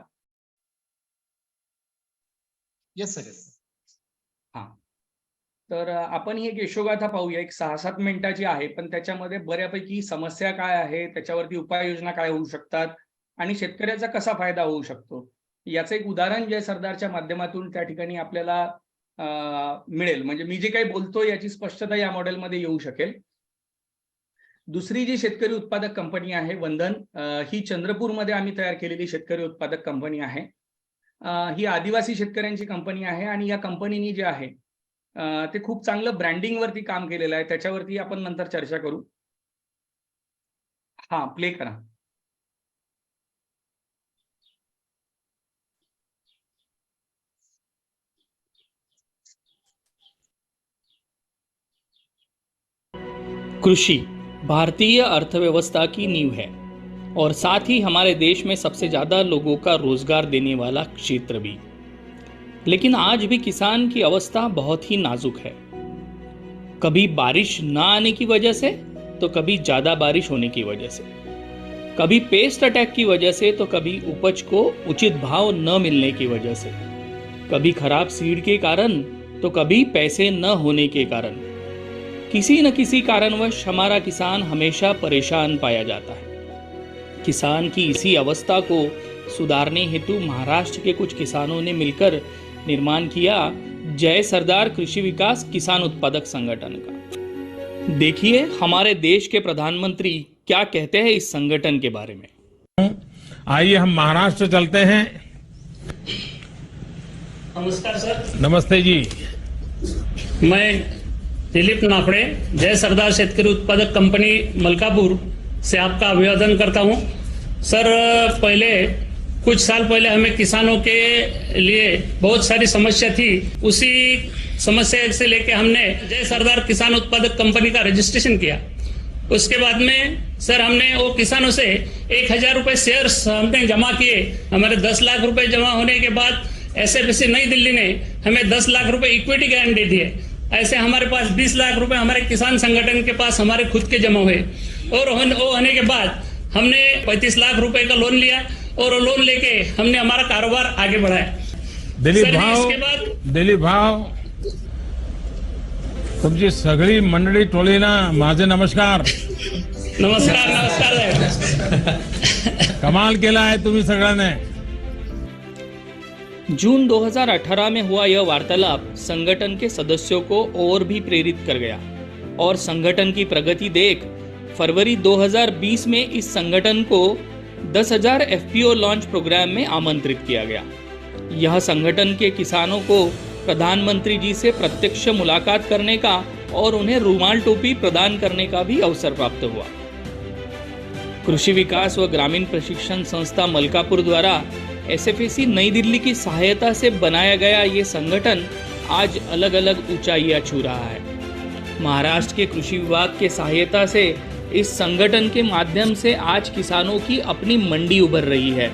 Yes sir. हां. तर आपण ही एक यशोगाथा पाहूया. एक 6-7 मिनिटाची आहे, पण त्याच्यामध्ये बऱ्यापैकी समस्या काय आहे, त्याच्यावरती उपाययोजना काय होऊ शकतात आणि शेतकऱ्याचा कसा फायदा होऊ शकतो, याचं एक उदाहरण जय सरदारच्या माध्यमातून त्या ठिकाणी आपल्याला मिळेल. म्हणजे मी जे काही बोलतो याची स्पष्टता या मॉडेलमध्ये येऊ शकेल. दुसरी जी शेतकरी उत्पादक कंपनी आहे वंदन, ही चंद्रपूरमध्ये आम्ही तयार केलेली शेतकरी उत्पादक कंपनी आहे. ही आदिवासी शेतकऱ्यांची कंपनी आहे आणि या कंपनीनी जे आहे ते खूप चांगलं ब्रँडिंगवरती काम केलेलं आहे. त्याच्यावरती आपण नंतर चर्चा करू. हां, प्ले करा. कृषि भारतीय अर्थव्यवस्था की नींव है और साथ ही हमारे देश में सबसे ज़्यादा लोगों का रोजगार देने वाला क्षेत्र भी। लेकिन आज भी किसान की अवस्था बहुत ही नाजुक है। कभी बारिश ना आने की वजह से तो कभी ज़्यादा बारिश होने की वजह से, कभी पेस्ट अटैक की वजह से तो कभी उपज को उचित भाव न मिलने की वजह से, कभी खराब सीड के कारण तो कभी पैसे न होने के कारण। किसी न किसी कारणवश हमारा किसान हमेशा परेशान पाया जाता है। किसान की इसी अवस्था को सुधारने हेतु महाराष्ट्र के कुछ किसानों ने मिलकर निर्माण किया जय सरदार कृषि विकास किसान उत्पादक संगठन का। देखिए हमारे देश के प्रधानमंत्री क्या कहते हैं इस संगठन के बारे में। आइए हम महाराष्ट्र चलते हैं। नमस्कार सर। नमस्ते जी। मैं दिलीप नाफड़े जय सरदार शेतकरी उत्पादक कंपनी मलकापुर से आपका अभिवादन करता हूं। सर पहले कुछ साल पहले हमें किसानों के लिए बहुत सारी समस्या थी, उसी समस्या से लेके हमने जय सरदार किसान उत्पादक कंपनी का रजिस्ट्रेशन किया। उसके बाद में सर हमने वो किसानों से 1000 रुपए शेयर्स हमने जमा किए। हमारे 10 लाख रुपए जमा होने के बाद SFC नई दिल्ली ने हमें 10 लाख रुपए इक्विटी गारंटी दिए। ऐसे हमारे पास 20 लाख रुपए हमारे किसान संगठन के पास हमारे खुद के जमा हुए और वो होने के बाद हमने 35 लाख रुपए का लोन लिया और लोन लेके हमने हमारा कारोबार आगे बढ़ाया। दिलीप सर, भाऊ, इसके बाद दिलीप भाऊ, तुमची सगळी मंडळी टोळी ना, माझे नमस्कार. नमस्कार साहेब. कमाल केला आहे तुम्ही सगळ्यांनी. जून 2018 में हुआ यह वार्तालाप संगठन के सदस्यों को और भी प्रेरित कर गया और संगठन की प्रगति देख फरवरी 2020 में इस संगठन को 10,000 FPO लॉन्च प्रोग्राम में आमंत्रित किया गया। यह संगठन के किसानों को प्रधानमंत्री जी से प्रत्यक्ष मुलाकात करने का और उन्हें रुमाल टोपी प्रदान करने का भी अवसर प्राप्त हुआ। कृषि विकास व ग्रामीण प्रशिक्षण संस्था मलकापुर द्वारा SFAC नई दिल्ली की सहायता से बनाया गया ये संगठन आज अलग अलग ऊंचाइयां छू रहा है। महाराष्ट्र के कृषि विभाग के सहायता से इस संगठन के माध्यम से आज किसानों की अपनी मंडी उभर रही है।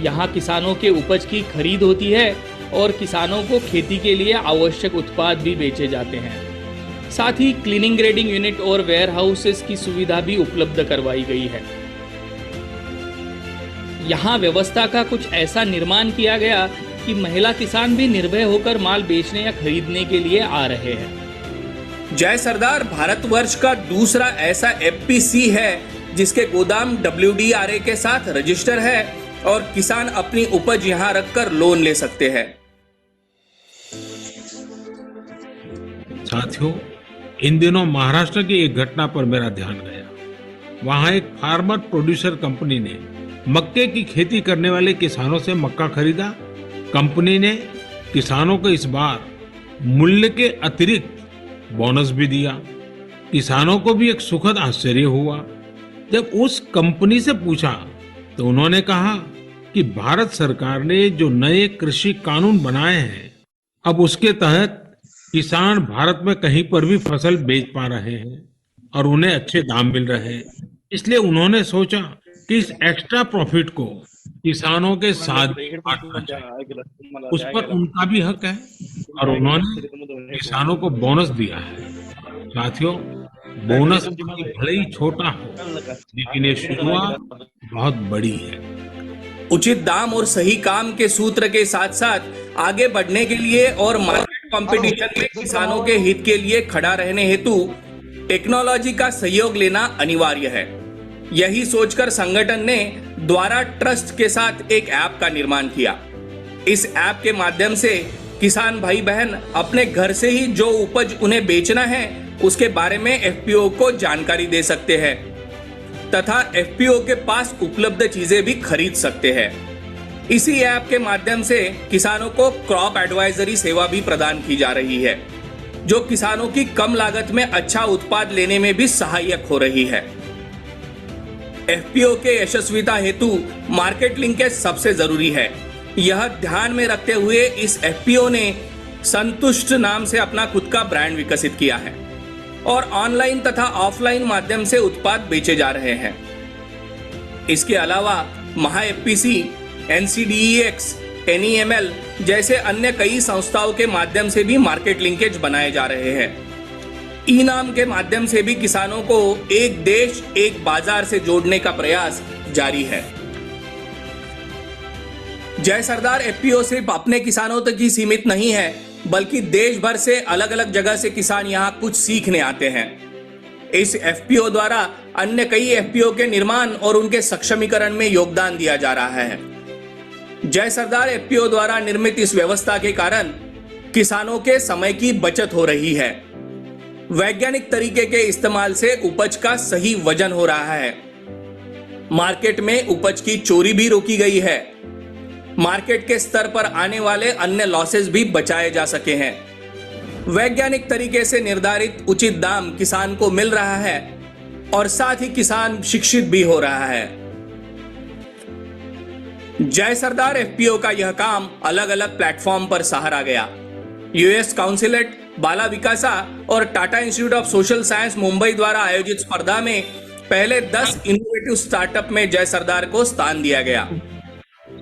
यहाँ किसानों के उपज की खरीद होती है और किसानों को खेती के लिए आवश्यक उत्पाद भी बेचे जाते हैं। साथ ही क्लीनिंग ग्रेडिंग यूनिट और वेयर हाउसेस की सुविधा भी उपलब्ध करवाई गई है। यहाँ व्यवस्था का कुछ ऐसा निर्माण किया गया कि महिला किसान भी निर्भय होकर माल बेचने या खरीदने के लिए आ रहे हैं। जय सरदार भारतवर्ष का दूसरा ऐसा FPC है जिसके गोदाम WDRA के साथ रजिस्टर है और किसान अपनी उपज यहाँ रखकर लोन ले सकते हैं। साथियों, इन दिनों महाराष्ट्र की एक घटना पर मेरा ध्यान गया। वहां एक फार्मर प्रोड्यूसर कंपनी ने मक्के की खेती करने वाले किसानों से मक्का खरीदा। कंपनी ने किसानों को इस बार मूल्य के अतिरिक्त बोनस भी दिया। किसानों को भी एक सुखद आश्चर्य हुआ। जब उस कंपनी से पूछा तो उन्होंने कहा कि भारत सरकार ने जो नए कृषि कानून बनाए हैं, अब उसके तहत किसान भारत में कहीं पर भी फसल बेच पा रहे हैं और उन्हें अच्छे दाम मिल रहे हैं। इसलिए उन्होंने सोचा कि इस एक्स्ट्रा प्रॉफिट को किसानों के साथ बांटना चाहिए। उस पर उनका भी हक है और उन्होंने किसानों को बोनस दिया है। साथियों, बोनस भले ही छोटा हो, लेकिन ये शुरुआत बहुत बड़ी है। उचित दाम और सही काम के सूत्र के साथ साथ आगे बढ़ने के लिए और मार्केट कंपटीशन में किसानों के हित के लिए खड़ा रहने हेतु टेक्नोलॉजी का सहयोग लेना अनिवार्य है। यही सोचकर संगठन ने द्वारा ट्रस्ट के साथ एक ऐप का निर्माण किया। इस ऐप के माध्यम से किसान भाई बहन अपने घर से ही जो उपज उन्हें बेचना है उसके बारे में FPO को जानकारी दे सकते हैं तथा FPO के पास उपलब्ध चीजें भी खरीद सकते हैं। इसी ऐप के माध्यम से किसानों को क्रॉप एडवाइजरी सेवा भी प्रदान की जा रही है, जो किसानों की कम लागत में अच्छा उत्पाद लेने में भी सहायक हो रही है। FPO के यशस्विता हेतु मार्केट लिंकेज सबसे जरूरी है। यह ध्यान में रखते हुए इस FPO ने संतुष्ट नाम से अपना खुद का ब्रांड विकसित किया है और ऑनलाइन तथा ऑफलाइन माध्यम से उत्पाद बेचे जा रहे हैं। इसके अलावा महा FPC, NCDEX, NEML जैसे अन्य कई संस्थाओं के माध्यम से भी मार्केट लिंकेज बनाए जा रहे हैं। ई-नाम के माध्यम से भी किसानों को एक देश एक बाजार से जोड़ने का प्रयास जारी है। जय सरदार FPO सिर्फ अपने किसानों तक ही सीमित नहीं है, बल्कि देश भर से अलग अलग जगह से किसान यहाँ कुछ सीखने आते हैं। इस FPO द्वारा अन्य कई FPO के निर्माण और उनके सक्षमीकरण में योगदान दिया जा रहा है। जय सरदार FPO द्वारा निर्मित इस व्यवस्था के कारण किसानों के समय की बचत हो रही है। वैज्ञानिक तरीके के इस्तेमाल से उपज का सही वजन हो रहा है। मार्केट में उपज की चोरी भी रोकी गई है। मार्केट के स्तर पर आने वाले अन्य लॉसेस भी बचाए जा सके हैं। वैज्ञानिक तरीके से निर्धारित उचित दाम किसान को मिल रहा है और साथ ही किसान शिक्षित भी हो रहा है। जय सरदार FPO का यह काम अलग अलग प्लेटफॉर्म पर सहारा गया। US काउंसिलेट, बाला विकासा और Tata institute of social science Mumbai द्वारा आयोजित स्पर्धा में पहले 10 इनोवेटिव स्टार्टअप में जय सरदार को स्थान दिया गया।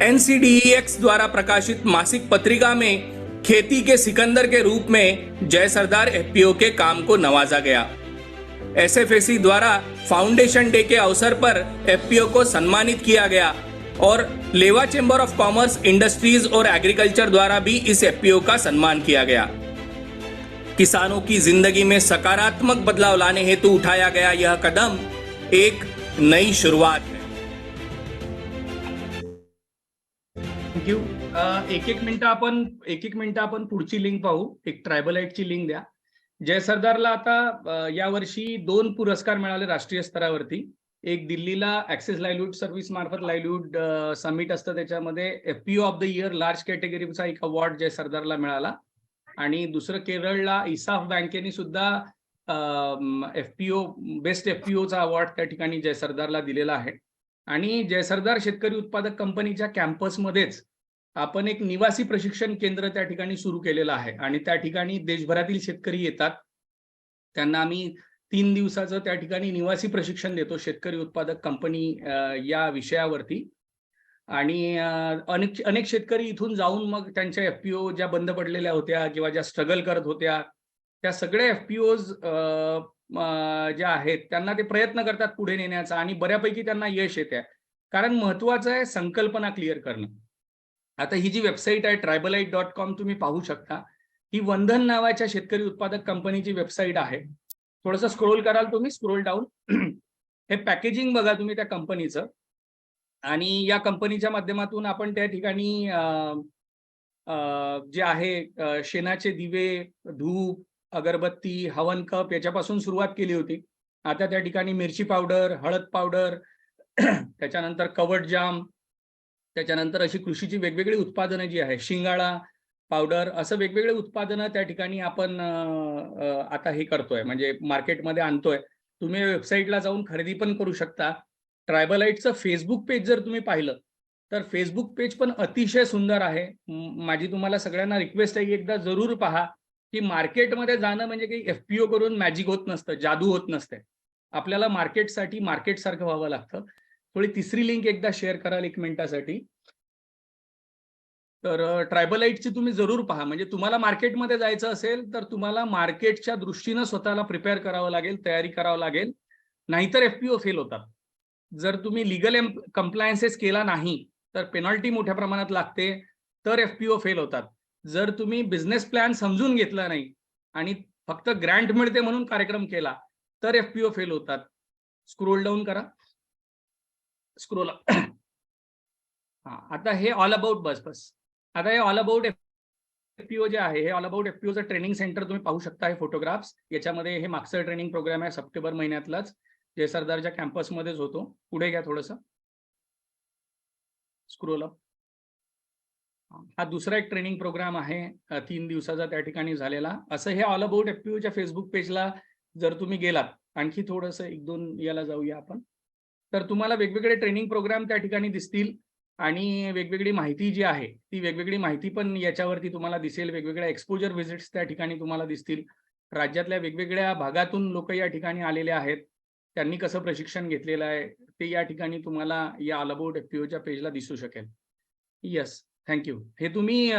NCDEX द्वारा प्रकाशित मासिक पत्रिका में खेती के सिकंदर के रूप में जय सरदार FPO के काम को नवाजा गया। एसएफएसी द्वारा फाउंडेशन डे के अवसर पर एफपीओ को सम्मानित किया गया और लेवा चेंबर ऑफ कॉमर्स, इंडस्ट्रीज और एग्रीकल्चर द्वारा भी इस एफपीओ का सम्मान किया गया। किसानों की जिंदगी में सकारात्मक बदलाव लाने हेतु उठाया गया यह कदम एक नई शुरुआत है। थँक्यू। एक एक मिनिटं आपण पुढची लिंक पाहू। एक ट्रायबलाइटची लिंक द्या। जय सरदारला आता यावर्षी 2 पुरस्कार मिळाले राष्ट्रीय स्तरावरती। एक दिल्लीला ॲक्सेस लाईव्हलीहूड सर्व्हिस मार्फत लाईव्हलीहूड समिट असतं, त्याच्यामध्ये FPO of the year large कॅटेगरीचा एक अवॉर्ड जय सरदारला मिळाला। आणि दुसरं केरळला इसाफ बँकेने सुद्धा एफपीओ बेस्ट एफपीओचा अवॉर्ड त्या ठिकाणी जय सरदारला दिलेला आहे। आणि जय सरदार शेतकरी उत्पादक कंपनीच्या कॅम्पसमध्येच आपण एक निवासी प्रशिक्षण केंद्र त्या ठिकाणी सुरू केलेलं आहे आणि त्या ठिकाणी देशभरातील शेतकरी येतात। त्यांना आम्ही 3 दिवसाचं त्या ठिकाणी निवासी प्रशिक्षण देतो शेतकरी उत्पादक कंपनी या विषयावरती। आणि अनेक शेतकरी इथून जाऊन मग त्यांच्या एफपीओ ज्या बंद पडलेल्या होत्या किंवा ज्या स्ट्रगल करत होत्या त्या सगळ्या एफपीओज ज्या आहेत त्यांना ते प्रयत्न करतात पुढे नेण्याचा आणि बऱ्यापैकी त्यांना यश येते। कारण महत्त्वाचं आहे संकल्पना क्लिअर करणं। आता ही जी वेबसाईट आहे tribelite.com तुम्ही पाहू शकता। ही वंदन नावाच्या शेतकरी उत्पादक कंपनीची वेबसाईट आहे। थोडंसं स्क्रोल कराल तुम्ही, स्क्रोल डाऊन, हे पॅकेजिंग बघा तुम्ही त्या कंपनीचं। आणि या कंपनीच्या माध्यमातून आपण त्या ठिकाणी जे आहे शेणाचे दिवे, धूप, अगरबत्ती, हवन कप याच्यापासून सुरुवात केली होती। आता त्या ठिकाणी मिरची पावडर, हळद पावडर, त्याच्यानंतर कवट जाम, त्याच्यानंतर अशी कृषीची वेगवेगळी उत्पादनं जी आहे, शिंगाळा पावडर, असं वेगवेगळे उत्पादनं त्या ठिकाणी आपण आता हे करतोय, म्हणजे मार्केटमध्ये आणतोय। तुम्ही वेबसाईटला जाऊन खरेदी पण करू शकता। ट्रायबलाइटचं फेसबुक पेज जर तुम्ही पाहिलं तर फेसबुक पेज पण अतिशय सुंदर आहे। माझी तुम्हाला सगळ्यांना रिक्वेस्ट आहे की एकदा जरूर पहा की मार्केटमध्ये जाणं म्हणजे काही एफपीओ करून मॅजिक होत नसतं, जादू होत नसते। आपल्याला मार्केटसाठी मार्केटसारखं व्हावं लागतं। थोडी तिसरी लिंक एकदा शेअर कराल 1 मिनिटासाठी। तर ट्रायबलाइटची तुम्ही जरूर पहा, म्हणजे तुम्हाला मार्केटमध्ये जायचं असेल तर तुम्हाला मार्केटच्या दृष्टीनं स्वतःला प्रिपेअर करावं लागेल, तयारी करावं लागेल, नाहीतर एफपीओ फेल होतात। जर तुम्ही लीगल कंप्लायन्सेस केला नाही तर पेनल्टी मोठ्या प्रमाणात लागते, तर एफपीओ फेल होतात। जर तुम्ही बिझनेस प्लॅन समजून घेतला नाही आणि फक्त ग्रँट मिळते म्हणून कार्यक्रम केला तर एफपीओ फेल होतात। स्क्रोल डाऊन करा, स्क्रोल अप। आता हे ऑल अबाउट बस आता हे ऑल अबाउट एफपीओ जे आहे, हे ऑल अबाउट एफपीओचं ट्रेनिंग सेंटर तुम्ही पाहू शकता। हे फोटोग्राफ्स, याच्यामध्ये हे मागचं ट्रेनिंग प्रोग्राम आहे, सप्टेंबर महिन्यातलाच जय सरदारच्या कॅम्पसमध्येच होतो। पुढे घ्या थोडंसं, स्क्रोल अप। हा दुसरा एक ट्रेनिंग प्रोग्राम आहे 3 दिवसाचा त्या ठिकाणी झालेला। असं हे ऑल अबाउट एफपीओच्या फेसबुक पेजला जर तुम्ही गेलात, आणखी थोडंसं 1-2 याला जाऊया आपण, तर तुम्हाला वेगवेगळे ट्रेनिंग प्रोग्राम त्या ठिकाणी दिसतील आणि वेगवेगळी माहिती जी आहे ती वेगवेगळी माहिती पण याच्यावरती तुम्हाला दिसेल। वेगवेगळ्या एक्सपोजर व्हिजिट्स त्या ठिकाणी तुम्हाला दिसतील। राज्यातल्या वेगवेगळ्या भागातून लोक या ठिकाणी आलेले आहेत, त्यांनी कसं प्रशिक्षण घेतलेलं आहे ते या ठिकाणी तुम्हाला या ऑल अबाउट एफपीओच्या पेजला दिसू शकेल। Yes, thank you. हे तुम्ही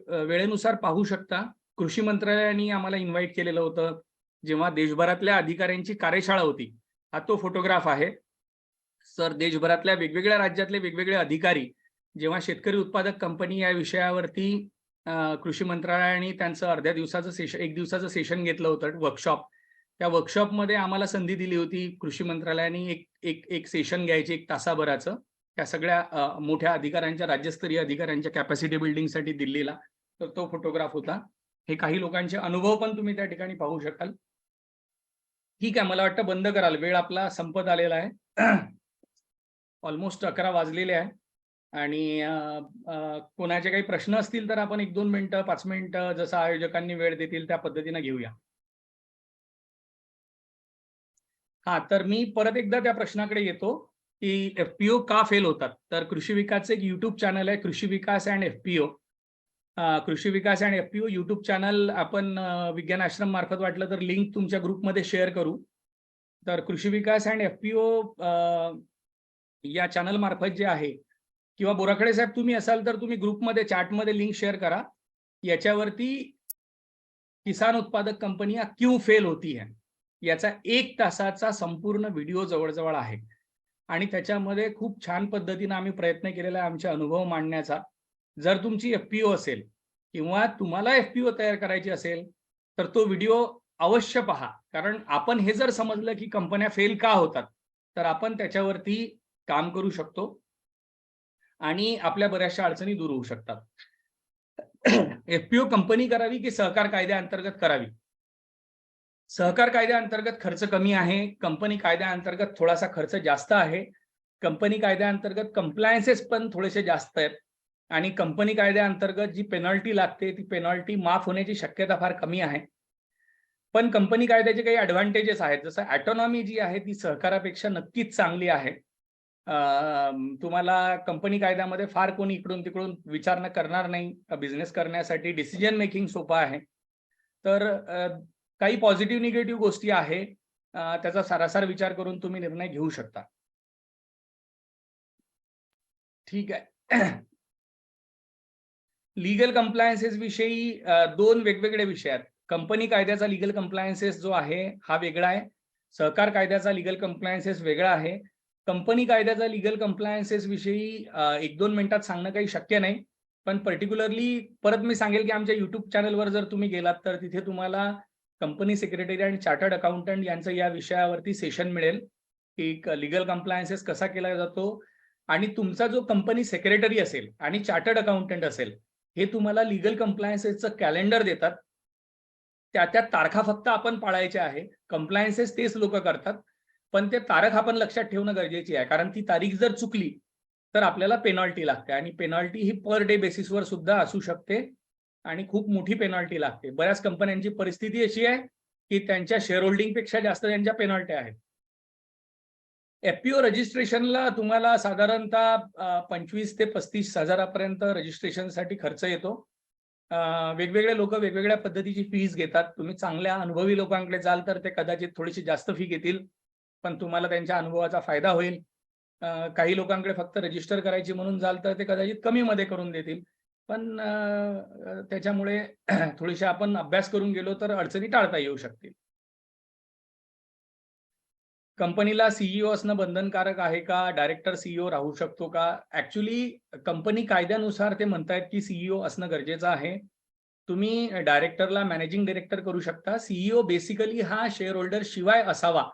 वेळेनुसार पाहू शकता। कृषी मंत्रालयाने आम्हाला इन्व्हाइट केलेलं होतं जेव्हा देशभरातल्या अधिकाऱ्यांची कार्यशाळा होती। हा तो फोटोग्राफ आहे सर। देशभरातल्या वेगवेगळ्या राज्यातले वेगवेगळे अधिकारी जेव्हा शेतकरी उत्पादक कंपनी या विषयावरती कृषी मंत्रालयाने त्यांचं 1 दिवसाचं सेशन घेतलं होतं, वर्कशॉप। त्या वर्कशॉपमध्ये आम्हाला संधी दिली होती कृषी मंत्रालयाने एक सेशन घ्यायचे 1 तासाभराचं त्या सगळ्या मोठ्या अधिकाऱ्यांच्या, राज्यस्तरीय अधिकाऱ्यांच्या कॅपॅसिटी बिल्डिंगसाठी दिल्लीला। तर तो फोटोग्राफ होता। हे काही लोकांचे अनुभव पण तुम्ही त्या ठिकाणी पाहू शकाल। ठीक आहे, मला वाटतं बंद कराल, वेळ आपला संपत आलेला आहे। ऑलमोस्ट 11 वाजलेले आहे आणि कोणाचे काही प्रश्न असतील तर आपण 1-2 मिनिटं, 5 मिनिटं जसं आयोजकांनी वेळ देतील त्या पद्धतीने घेऊया। तर मी परत एकदा त्या प्रश्नाकडे येतो की एफपीओ का फेल होतात। तर कृषी विकासचं एक युट्यूब चॅनल आहे, कृषी विकास अँड एफपीओ। कृषी विकास अँड एफपीओ युट्यूब चॅनल आपण विज्ञान आश्रम मार्फत वाटलं तर लिंक तुमच्या ग्रुपमध्ये शेअर करू। तर कृषी विकास अँड एफपीओ या चॅनल मार्फत जे आहे, किंवा बोराखडे साहेब तुम्ही असाल तर तुम्ही ग्रुपमध्ये चॅटमध्ये लिंक शेअर करा। याच्यावरती किसान उत्पादक कंपनियां क्यों फेल होती हैं याचा 1 तासाचा संपूर्ण व्हिडिओ जवळजवळ आहे आणि त्याच्यामध्ये खूप छान पद्धतीने आम्ही प्रयत्न केलेला आहे आमचे अनुभव मांडण्याचा. जर तुमची FPO असेल किंवा तुम्हाला FPO तयार करायची असेल तर तो व्हिडिओ अवश्य पहा. कारण आपण हे जर समजलं की कंपन्या फेल का होतात तर आपण त्याच्यावरती काम करू शकतो आणि आपल्या बऱ्याचशा अडचणी दूर होऊ शकतात. FPO कंपनी करावी की सहकार कायद्याअंतर्गत करावी? सहकार कायद्याअंतर्गत खर्च कमी आहे, कंपनी कायद्याअंतर्गत थोडासा खर्च जास्त आहे. कंपनी कायद्याअंतर्गत कंप्लायन्सेस पण थोडेसे जास्त आहेत आणि कंपनी कायद्याअंतर्गत जी पेनल्टी लागते ती पेनल्टी माफ होण्याची शक्यता फार कमी आहे. पण कंपनी कायद्याचे काही ॲडव्हान्टेजेस आहेत. जसं ऑटोनॉमी जी आहे ती सहकारापेक्षा नक्कीच चांगली आहे. तुम्हाला कंपनी कायद्यामध्ये फार कोणी इकडून तिकडून विचारणा करणार नाही. बिझनेस करण्यासाठी डिसिजन मेकिंग सोपं आहे. तर काही पॉझिटिव्ह निगेटिव्ह गोष्टी आहे. त्याचा सारासार विचार करून तुम्ही निर्णय घेऊ शकता. ठीक आहे. लीगल कंप्लायन्सेस विषयी 2 वेगवेगळे विषय आहेत. कंपनी कायद्याचा लीगल कंप्लायन्सेस जो आहे हा वेगळा आहे. सहकार कायद्याचा लीगल कंप्लायन्सेस वेगळा आहे. कंपनी कायद्याचा लीगल कंप्लायन्सेस विषयी 1-2 मिनिटात सांगणं काही शक्य नाही. पण पर्टिक्युलरली परत मी सांगेल की आमच्या YouTube चॅनलवर जर तुम्ही गेलात तर तिथे तुम्हाला कंपनी सेक्रेटरी आणि चार्टर्ड अकाउंटंट यांचं या विषयावरती सेशन मिळेल की लीगल कंप्लायन्सेस कसा केला जातो आणि तुमचा जो कंपनी सेक्रेटरी असेल आणि चार्टर्ड अकाउंटंट असेल हे तुम्हाला लीगल कंप्लायन्सेसचं कॅलेंडर देतात. त्या तारखा फक्त आपण पाळायच्या आहे. कंप्लायन्सेस तेच लोक करतात पण ते तारीख आपण लक्षात ठेवणं गरजेची आहे. कारण ती तारीख जर चुकली तर आपल्याला पेनल्टी लागते आणि पेनल्टी ही पर डे बेसिसवर सुद्धा असू शकते आणि खूप मोठी पेनल्टी लागते. बऱ्याच कंपन्यांची परिस्थिती अशी आहे की त्यांच्या शेअर होल्डिंगपेक्षा जास्त त्यांच्या पेनल्ट्या आहेत. FPO रजिस्ट्रेशनला तुम्हाला साधारणतः 25,000 ते 35,000 पर्यंत रजिस्ट्रेशनसाठी खर्च येतो. वेगवेगळे लोक वेगवेगळ्या पद्धतीची फीज घेतात. तुम्ही चांगल्या अनुभवी लोकांकडे जाल तर ते कदाचित थोडीशी जास्त फी घेतील पण तुम्हाला त्यांच्या अनुभवाचा फायदा होईल. काही लोकांकडे फक्त रजिस्टर करायची म्हणून जाल तर ते कदाचित कमी मध्ये करून देतील. पण त्याच्यामुळे थोडीशी आपण अभ्यास करून गेलो तर अडचणी टाळता येऊ शकतील. कंपनीला CEO असणं बंधनकारक आहे का? डायरेक्टर CEO राहू शकतो का? ऍक्च्युली कंपनी कायद्यानुसार ते म्हणतायत की CEO असणं गरजेचं आहे. तुम्ही डायरेक्टरला मॅनेजिंग डायरेक्टर करू शकता. CEO बेसिकली हा शेअर होल्डर शिवाय असावा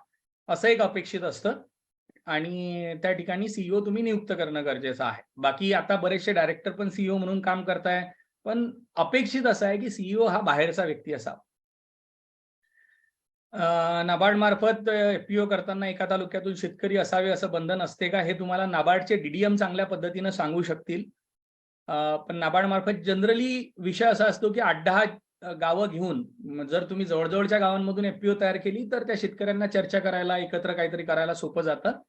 असं एक अपेक्षित असतं आणि त्या ठिकाणी CEO तुम्ही नियुक्त करणं गरजेचं आहे. बाकी आता बरेचसे डायरेक्टर पण CEO म्हणून काम करताय पण अपेक्षित असं आहे की CEO हा बाहेरचा व्यक्ती असावा. नाबार्ड मार्फत FPO करताना एका तालुक्यातून शेतकरी असावे असं बंधन असते का? हे तुम्हाला नाबार्डचे DDM चांगल्या पद्धतीनं सांगू शकतील. पण नाबार्ड मार्फत जनरली विषय असा असतो की 8-10 गावं घेऊन जर तुम्ही जवळजवळच्या गावांमधून FPO तयार केली तर त्या शेतकऱ्यांना चर्चा करायला एकत्र काहीतरी करायला सोपं जातं.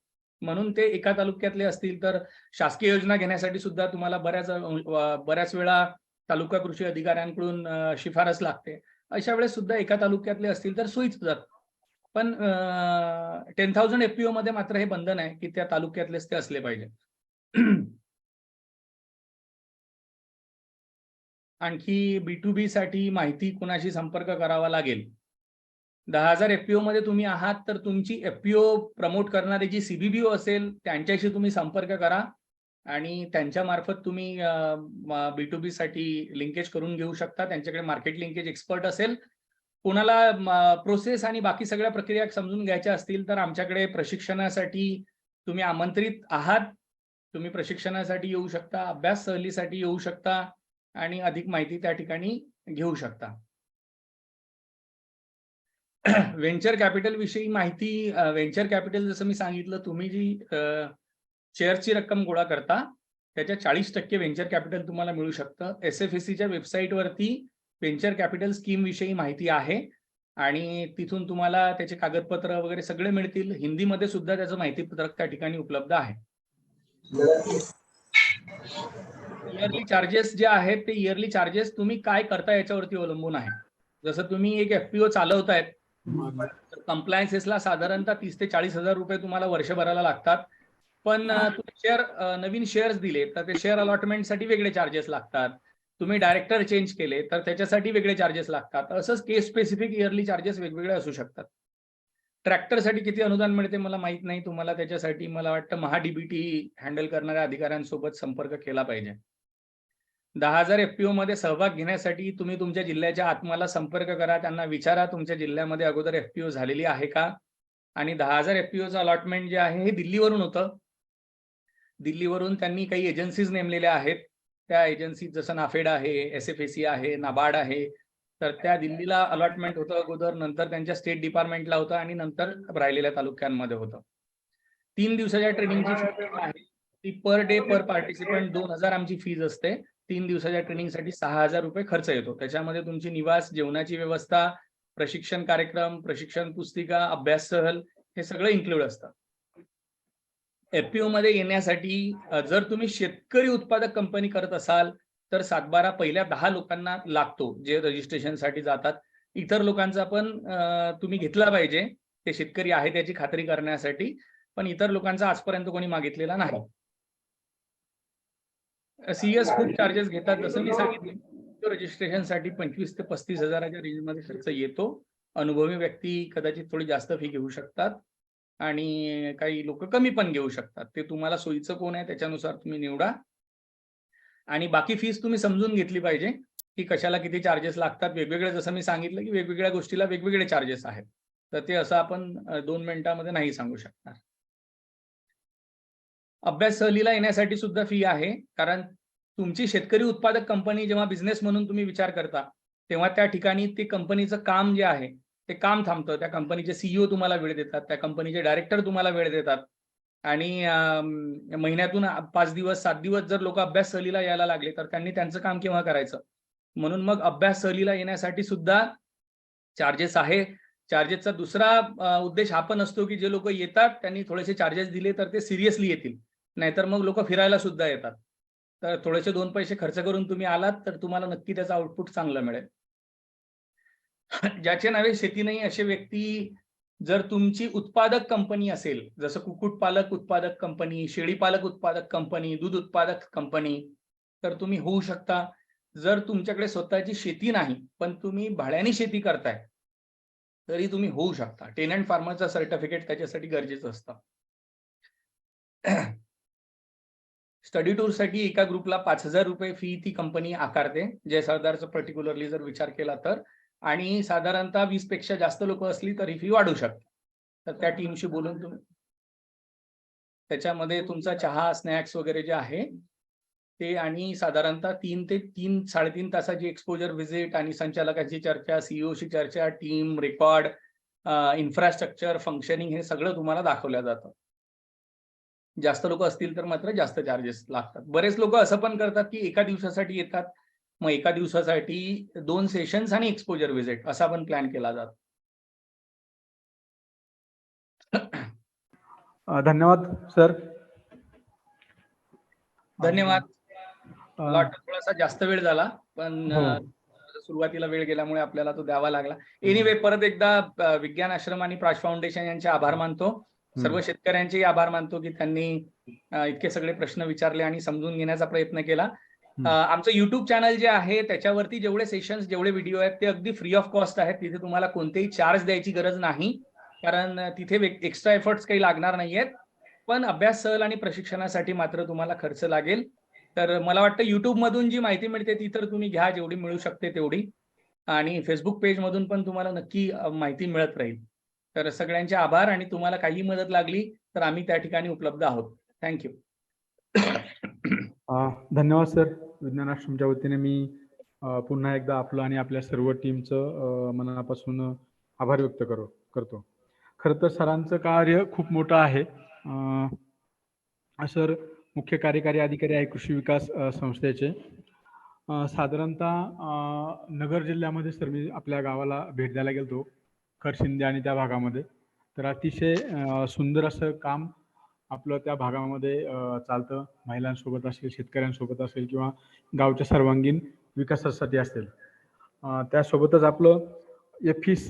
म्हणून ते एका तालुक्यातले असतील तर शासकीय योजना घेण्यासाठी सुद्धा तुम्हाला बऱ्याच वेळा तालुका कृषी अधिकाऱ्यांकडून शिफारस लागते. अशा वेळेस सुद्धा एका तालुक्यातले असतील तर सोयीचं जातं. पण 10,000 FPO मध्ये मात्र हे बंधन आहे की त्या तालुक्यातलेच ते असले पाहिजे. आणखी B2B साठी माहिती कुणाशी संपर्क करावा लागेल? 10,000 FPO मध्ये तुम्ही आहात तर तुमची FPO प्रमोट करणारी जी CBBO असेल त्यांच्याशी तुम्ही संपर्क करा आणि त्यांच्या मार्फत तुम्ही B2B साठी लिंकेज करून घेऊ शकता. त्यांच्याकडे मार्केट लिंकेज एक्सपर्ट असेल. कोणाला प्रोसेस आणि बाकी सगळ्या प्रक्रिया समजून घ्यायच्या असतील तर आमच्याकडे प्रशिक्षणासाठी तुम्ही आमंत्रित आहात. तुम्ही प्रशिक्षणासाठी येऊ शकता, अभ्यास सहलीसाठी येऊ शकता आणि अधिक माहिती त्या ठिकाणी घेऊ शकता. व्हेंचर कॅपिटल विषयी माहिती. व्हेंचर कॅपिटल जसं मी सांगितलं तुम्ही जी शेअरची रक्कम गोळा करता त्याच्या 40% व्हेंचर कॅपिटल तुम्हाला मिळू शकतं. SFSCच्या वेबसाईटवरती व्हेंचर कॅपिटल स्कीम विषयी माहिती आहे आणि तिथून तुम्हाला त्याचे कागदपत्र वगैरे सगळे मिळतील. हिंदीमध्ये सुद्धा त्याचं माहितीपत्रक त्या ठिकाणी उपलब्ध आहे. इयरली चार्जेस जे आहेत ते इयरली चार्जेस तुम्ही काय करता याच्यावरती अवलंबून आहे. जसं तुम्ही एक FPO चालवतायत तर कंप्लायन्सेसला साधारणतः 30,000 ते 40,000 रुपये तुम्हाला वर्षभराला लागतात. पण तुम्ही नवीन शेअर्स दिले तर ते शेअर अलॉटमेंटसाठी वेगळे चार्जेस लागतात. तुम्ही डायरेक्टर चेंज केले तर त्याच्यासाठी वेगळे चार्जेस लागतात. असंच केस स्पेसिफिक इयरली चार्जेस वेगवेगळे असू शकतात. ट्रॅक्टरसाठी किती अनुदान मिळते मला माहित नाही. तुम्हाला त्याच्यासाठी मला वाटतं महाडीबीटी हँडल करणाऱ्या अधिकाऱ्यांसोबत संपर्क केला पाहिजे. 10,000 FPO मध्ये सहभाग घेण्यासाठी तुम्ही तुमच्या जिल्ह्याच्या आत्माला संपर्क करा. त्यांना विचारा तुमच्या जिल्ह्यामध्ये अगोदर FPO झालेली आहे का? आणि 10,000 FPOचं अलॉटमेंट जे आहे हे दिल्लीवरून होतं. दिल्लीवरून त्यांनी काही एजन्सीज नेमलेल्या आहेत. त्या एजन्सी जसं नाफेड आहे, SFAC आहे, नाबार्ड आहे. तर त्या दिल्लीला अलॉटमेंट होतं अगोदर, नंतर त्यांच्या स्टेट डिपार्टमेंटला होतं आणि नंतर राहिलेल्या तालुक्यांमध्ये होतं. 3 दिवसाच्या ट्रेनिंगची फी आहे ती पर डे पर पार्टिसिपंट 2,000 आमची फीज असते. 3 दिवसाच्या ट्रेनिंगसाठी 6,000 रुपये खर्च येतो. त्याच्यामध्ये तुमची निवास, जेवणाची व्यवस्था, प्रशिक्षण कार्यक्रम, प्रशिक्षण पुस्तिका, अभ्यास सहल हे सगळं इन्क्लूड असतं. FPO मध्ये येण्यासाठी जर तुम्ही शेतकरी उत्पादक कंपनी करत असाल तर 7/12 पहिल्या 10 लोकांना लागतो जे रजिस्ट्रेशनसाठी जातात. इतर लोकांचा पण तुम्ही घेतला पाहिजे. ते शेतकरी आहे त्याची खात्री करण्यासाठी. पण इतर लोकांचा आजपर्यंत कोणी मागितलेला नाही. CS खूप चार्जेस घेतात. जसं मी सांगितलं रजिस्ट्रेशनसाठी 25,000 ते 35,000च्या रेंजमध्ये खर्च येतो. अनुभवी व्यक्ती कदाचित थोडी जास्त फी घेऊ शकतात आणि काही लोक कमी पण घेऊ शकतात. ते तुम्हाला सोयीचं कोण आहे त्याच्यानुसार तुम्ही निवडा. आणि बाकी फीस तुम्ही समजून घेतली पाहिजे की कशाला किती चार्जेस लागतात. वेगवेगळे जसं मी सांगितलं की वेगवेगळ्या गोष्टीला वेगवेगळे चार्जेस आहेत. तर ते असं आपण 2 मिनिटांमध्ये नाही सांगू शकणार. अभ्यास सहलीला येण्यासाठी सुद्धा फी आहे. कारण तुमची शेतकरी उत्पादक कंपनी जेव्हा बिझनेस म्हणून तुम्ही विचार करता तेव्हा त्या ठिकाणी ते कंपनीचं काम जे आहे ते काम थांबतं. त्या कंपनीचे CEO तुम्हाला वेळ देतात, त्या कंपनीचे डायरेक्टर तुम्हाला वेळ देतात आणि महिन्यातून 5 दिवस 7 दिवस जर लोक अभ्यास सहलीला यायला लागले तर त्यांनी त्यांचं काम केव्हा करायचं. म्हणून मग अभ्यास सहलीला येण्यासाठी सुद्धा चार्जेस आहे. चार्जेसचा दुसरा उद्देश हा पण असतो की जे लोक येतात त्यांनी थोडेसे चार्जेस दिले तर ते सिरियसली येतील. नाहीतर मग लोक फिरायला सुद्धा येतात. तर थोडेसे 2 पैसे खर्च करून तुम्ही आलात तर तुम्हाला नक्की त्याचं आउटपुट चांगलं मिळेल. ज्याचे नावे शेती नाही असे व्यक्ती, जर तुमची उत्पादक कंपनी असेल, जसं कुक्कुटपालक उत्पादक कंपनी, शेळीपालक उत्पादक कंपनी, दूध उत्पादक कंपनी, तर तुम्ही होऊ शकता. जर तुमच्याकडे स्वतःची शेती नाही पण तुम्ही भाड्याने शेती करताय तरी तुम्ही होऊ शकता. टेनंट फार्मरचं सर्टिफिकेट त्याच्यासाठी गरजेचं असतं. स्टडी टूरसाठी एका ग्रुपला 5,000 रुपये फी ती कंपनी आकारते. जय सरदारचं पर्टिक्युलरली जर विचार केला तर. आणि साधारणतः 20 पेक्षा जास्त लोक असली तरी फी वाढू शकते. तर त्या टीमशी बोलून तुम्ही त्याच्यामध्ये तुमचा चहा, स्नॅक्स वगैरे जे आहे ते आणि साधारणतः 3 ते 3-3.5 तासाची एक्सपोजर व्हिजिट आणि संचालकांची चर्चा, CEOशी चर्चा, टीम रेकॉर्ड, इन्फ्रास्ट्रक्चर, फंक्शनिंग हे सगळं तुम्हाला दाखवलं जातं. जास्त लोक असतील तर मात्र जास्त चार्जेस लागतात. बरेच लोक असं पण करतात की एका दिवसासाठी येतात. मग एका दिवसासाठी 2 सेशन्स आणि एक्सपोजर व्हिजिट असा पण प्लॅन केला जातो. धन्यवाद सर. धन्यवाद. मला वाटतं थोडासा जास्त वेळ झाला पण सुरुवातीला वेळ गेल्यामुळे आपल्याला तो द्यावा लागला. एनिवे परत एकदा विज्ञान आश्रम आणि प्राश फाउंडेशन यांचे आभार मानतो. सर्व शेतकऱ्यांचेही आभार मानतो की त्यांनी इतके सगळे प्रश्न विचारले आणि समजून घेण्याचा प्रयत्न केला. आमचं YouTube चॅनल जे आहे त्याच्यावरती जेवढे सेशन्स, जेवढे व्हिडिओ आहेत ते अगदी फ्री ऑफ कॉस्ट आहेत. तिथे तुम्हाला कोणतेही चार्ज द्यायची गरज नाही. कारण तिथे एक्स्ट्रा एफर्ट्स काही लागणार नाहीयेत. पण अभ्यास सहल आणि प्रशिक्षणासाठी मात्र तुम्हाला खर्च लागेल. तर मला वाटतं YouTube मधून जी माहिती मिळते ती तर तुम्ही घ्या जेवढी मिळू शकते तेवढी. आणि फेसबुक पेज मधून पण तुम्हाला नक्की माहिती मिळत राहील. तर सगळ्यांचे आभार आणि तुम्हाला काही मदत लागली तर आम्ही त्या ठिकाणी उपलब्ध आहोत. थँक्यू. धन्यवाद सर. विज्ञान आश्रमच्या वतीने मी पुन्हा एकदा आपलं आणि आपल्या सर्व टीमचं मनापासून आभार व्यक्त करतो. खरं तर सरांचं कार्य खूप मोठं आहे. सर मुख्य कार्यकारी अधिकारी आहे कृषी विकास संस्थेचे. साधारणतः नगर जिल्ह्यामध्ये सर मी आपल्या गावाला भेट द्यायला गेलतो, खरशिंदे आणि त्या भागामध्ये. तर अतिशय सुंदर असं काम आपलं त्या भागामध्ये चालतं. महिलांसोबत असेल, शेतकऱ्यांसोबत असेल किंवा गावच्या सर्वांगीण विकासासाठी असेल. त्यासोबतच आपलं FEC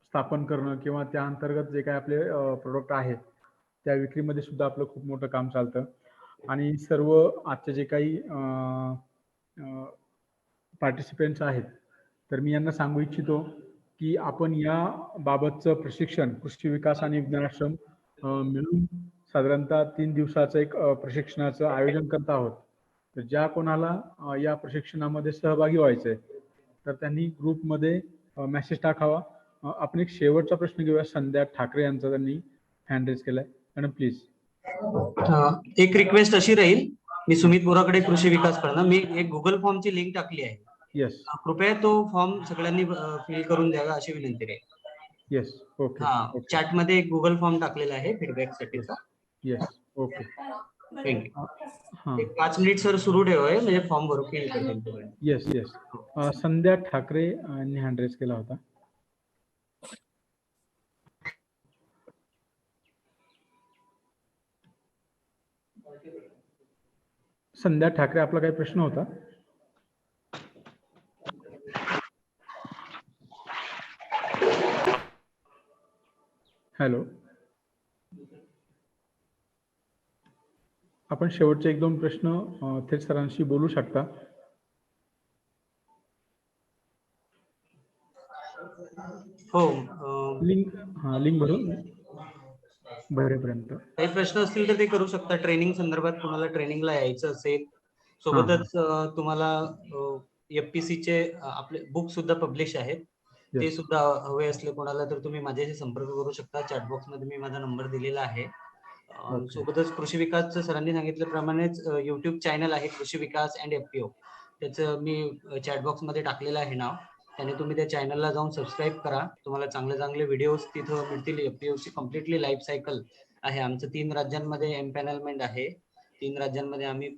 स्थापन करणं किंवा त्या अंतर्गत जे काही आपले प्रोडक्ट आहेत त्या विक्रीमध्ये सुद्धा आपलं खूप मोठं काम चालतं. आणि सर्व आजचे जे काही पार्टिसिपेंट्स आहेत तर मी यांना सांगू इच्छितो की आपण या बाबतचं प्रशिक्षण कृषी विकास आणि विज्ञान आश्रम मिळून साधारणतः 3 दिवसाचं एक प्रशिक्षणाचं आयोजन करत आहोत. तर ज्या कोणाला या प्रशिक्षणामध्ये सहभागी व्हायचंय तर त्यांनी ग्रुपमध्ये मेसेज टाकावा. आपण एक शेवटचा प्रश्न घेऊया. संध्या ठाकरे यांचा त्यांनी हँड रेज केलाय. Madam please. एक रिक्वेस्ट अशी राहील, मी सुमित बोराकडे कृषी विकास करणार. मी एक गुगल फॉर्मची लिंक टाकली आहे. येस कृपया तो फॉर्म सगळ्यांनी फिल करून द्यावा अशी विनंती राहील. येस ओके हा, चॅट मध्ये एक गुगल फॉर्म टाकलेला आहे फीडबॅक साठीचा. Yes okay thank you. हां एक 5 मिनिट सर सुरू ठेवाय म्हणजे फॉर्म भरून फिल करतील. येस येस संध्या ठाकरे यांनी हँड रेज केला होता. संध्या ठाकरे, आपला काही प्रश्न होता? हॅलो, आपण शेवटचे 1-2 प्रश्न थेट सरांशी बोलू शकता. हो, लिंक भरून भरेपर्यंत काही प्रश्न असतील तर ते करू शकता. ट्रेनिंग संदर्भात कोणाला ट्रेनिंगला यायचं असेल, सोबतच तुम्हाला FPC चे आपले बुक सुद्धा पब्लिश आहेत, ते सुद्धा हवे असले कोणाला तर तुम्ही माझ्याशी संपर्क करू शकता. चॅटबॉक्स मध्ये मी माझा नंबर दिलेला आहे. सोबतच कृषी विकासचं सरांनी सांगितल्याप्रमाणेच YouTube चॅनल आहे कृषी विकास अँड FPO. त्याचं मी चॅटबॉक्स मध्ये टाकलेलं आहे नाव. त्याने तुम्ही त्या चॅनलला जाऊन सबस्क्राईब करा. तुम्हाला चांगले चांगले व्हिडिओज तिथं मिळतील. FPO ची कम्प्लिटली लाईफ सायकल आहे. आमचं 3 राज्यांमध्ये एम्पॅनलमेंट आहे. 3 राज्यांमध्ये आम्ही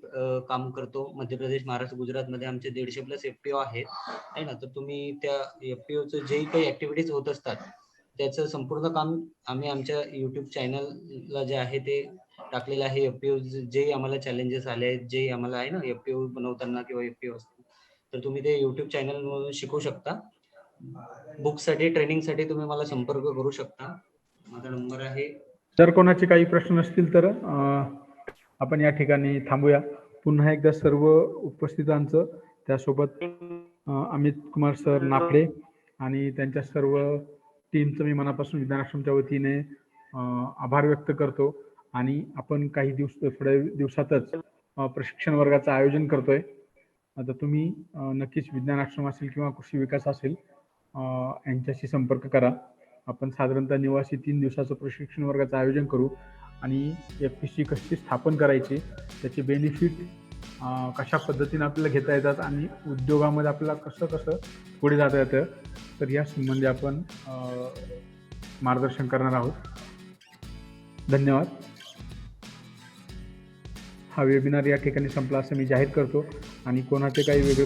काम करतो. मध्य प्रदेश, महाराष्ट्र, गुजरातमध्ये आमचे 150+ FPO आहेत, आहे ना. तर तुम्ही त्या FPOचं जे काही ऍक्टिव्हिटीज होत असतात त्याचं संपूर्ण काम आम्ही आमच्या YouTube चॅनलला जे आहे ते टाकलेलं आहे. FPO जे आम्हाला चॅलेंजेस आले आहेत, जे आम्हाला आहे ना FPO बनवताना किंवा FPO असतील, तर तुम्ही ते YouTube चॅनलवरून शिकू शकता. बुकसाठी, ट्रेनिंगसाठी तुम्ही मला संपर्क करू शकता. माझा नंबर आहे. जर कोणाचे काही प्रश्न नसतील तर आपण या ठिकाणी थांबूया. पुन्हा एकदा सर्व उपस्थितांचं, त्यासोबत अमित कुमार सर नाफडे आणि त्यांच्या सर्व टीमचं मी मनापासून विज्ञान आश्रमच्या वतीने आभार व्यक्त करतो. आणि आपण काही थोड्या दिवसातच प्रशिक्षण वर्गाचं आयोजन करतोय. आता तुम्ही नक्कीच विज्ञान आश्रम असेल किंवा कृषी विकास असेल यांच्याशी संपर्क करा. आपण साधारणतः निवासी 3 दिवसाचं प्रशिक्षण वर्गाचं आयोजन करू आणि FPC कशी स्थापन करायची, त्याचे बेनिफिट कशा पद्धतीने आपल्याला घेता येतात आणि उद्योगामध्ये आपल्याला कसं पुढे जाता येतं, तर या संबंधी आपण मार्गदर्शन करणार आहोत. धन्यवाद. हा वेबिनार या ठिकाणी संपला असं मी जाहीर करतो. आणि कोणाचे काही वेगळे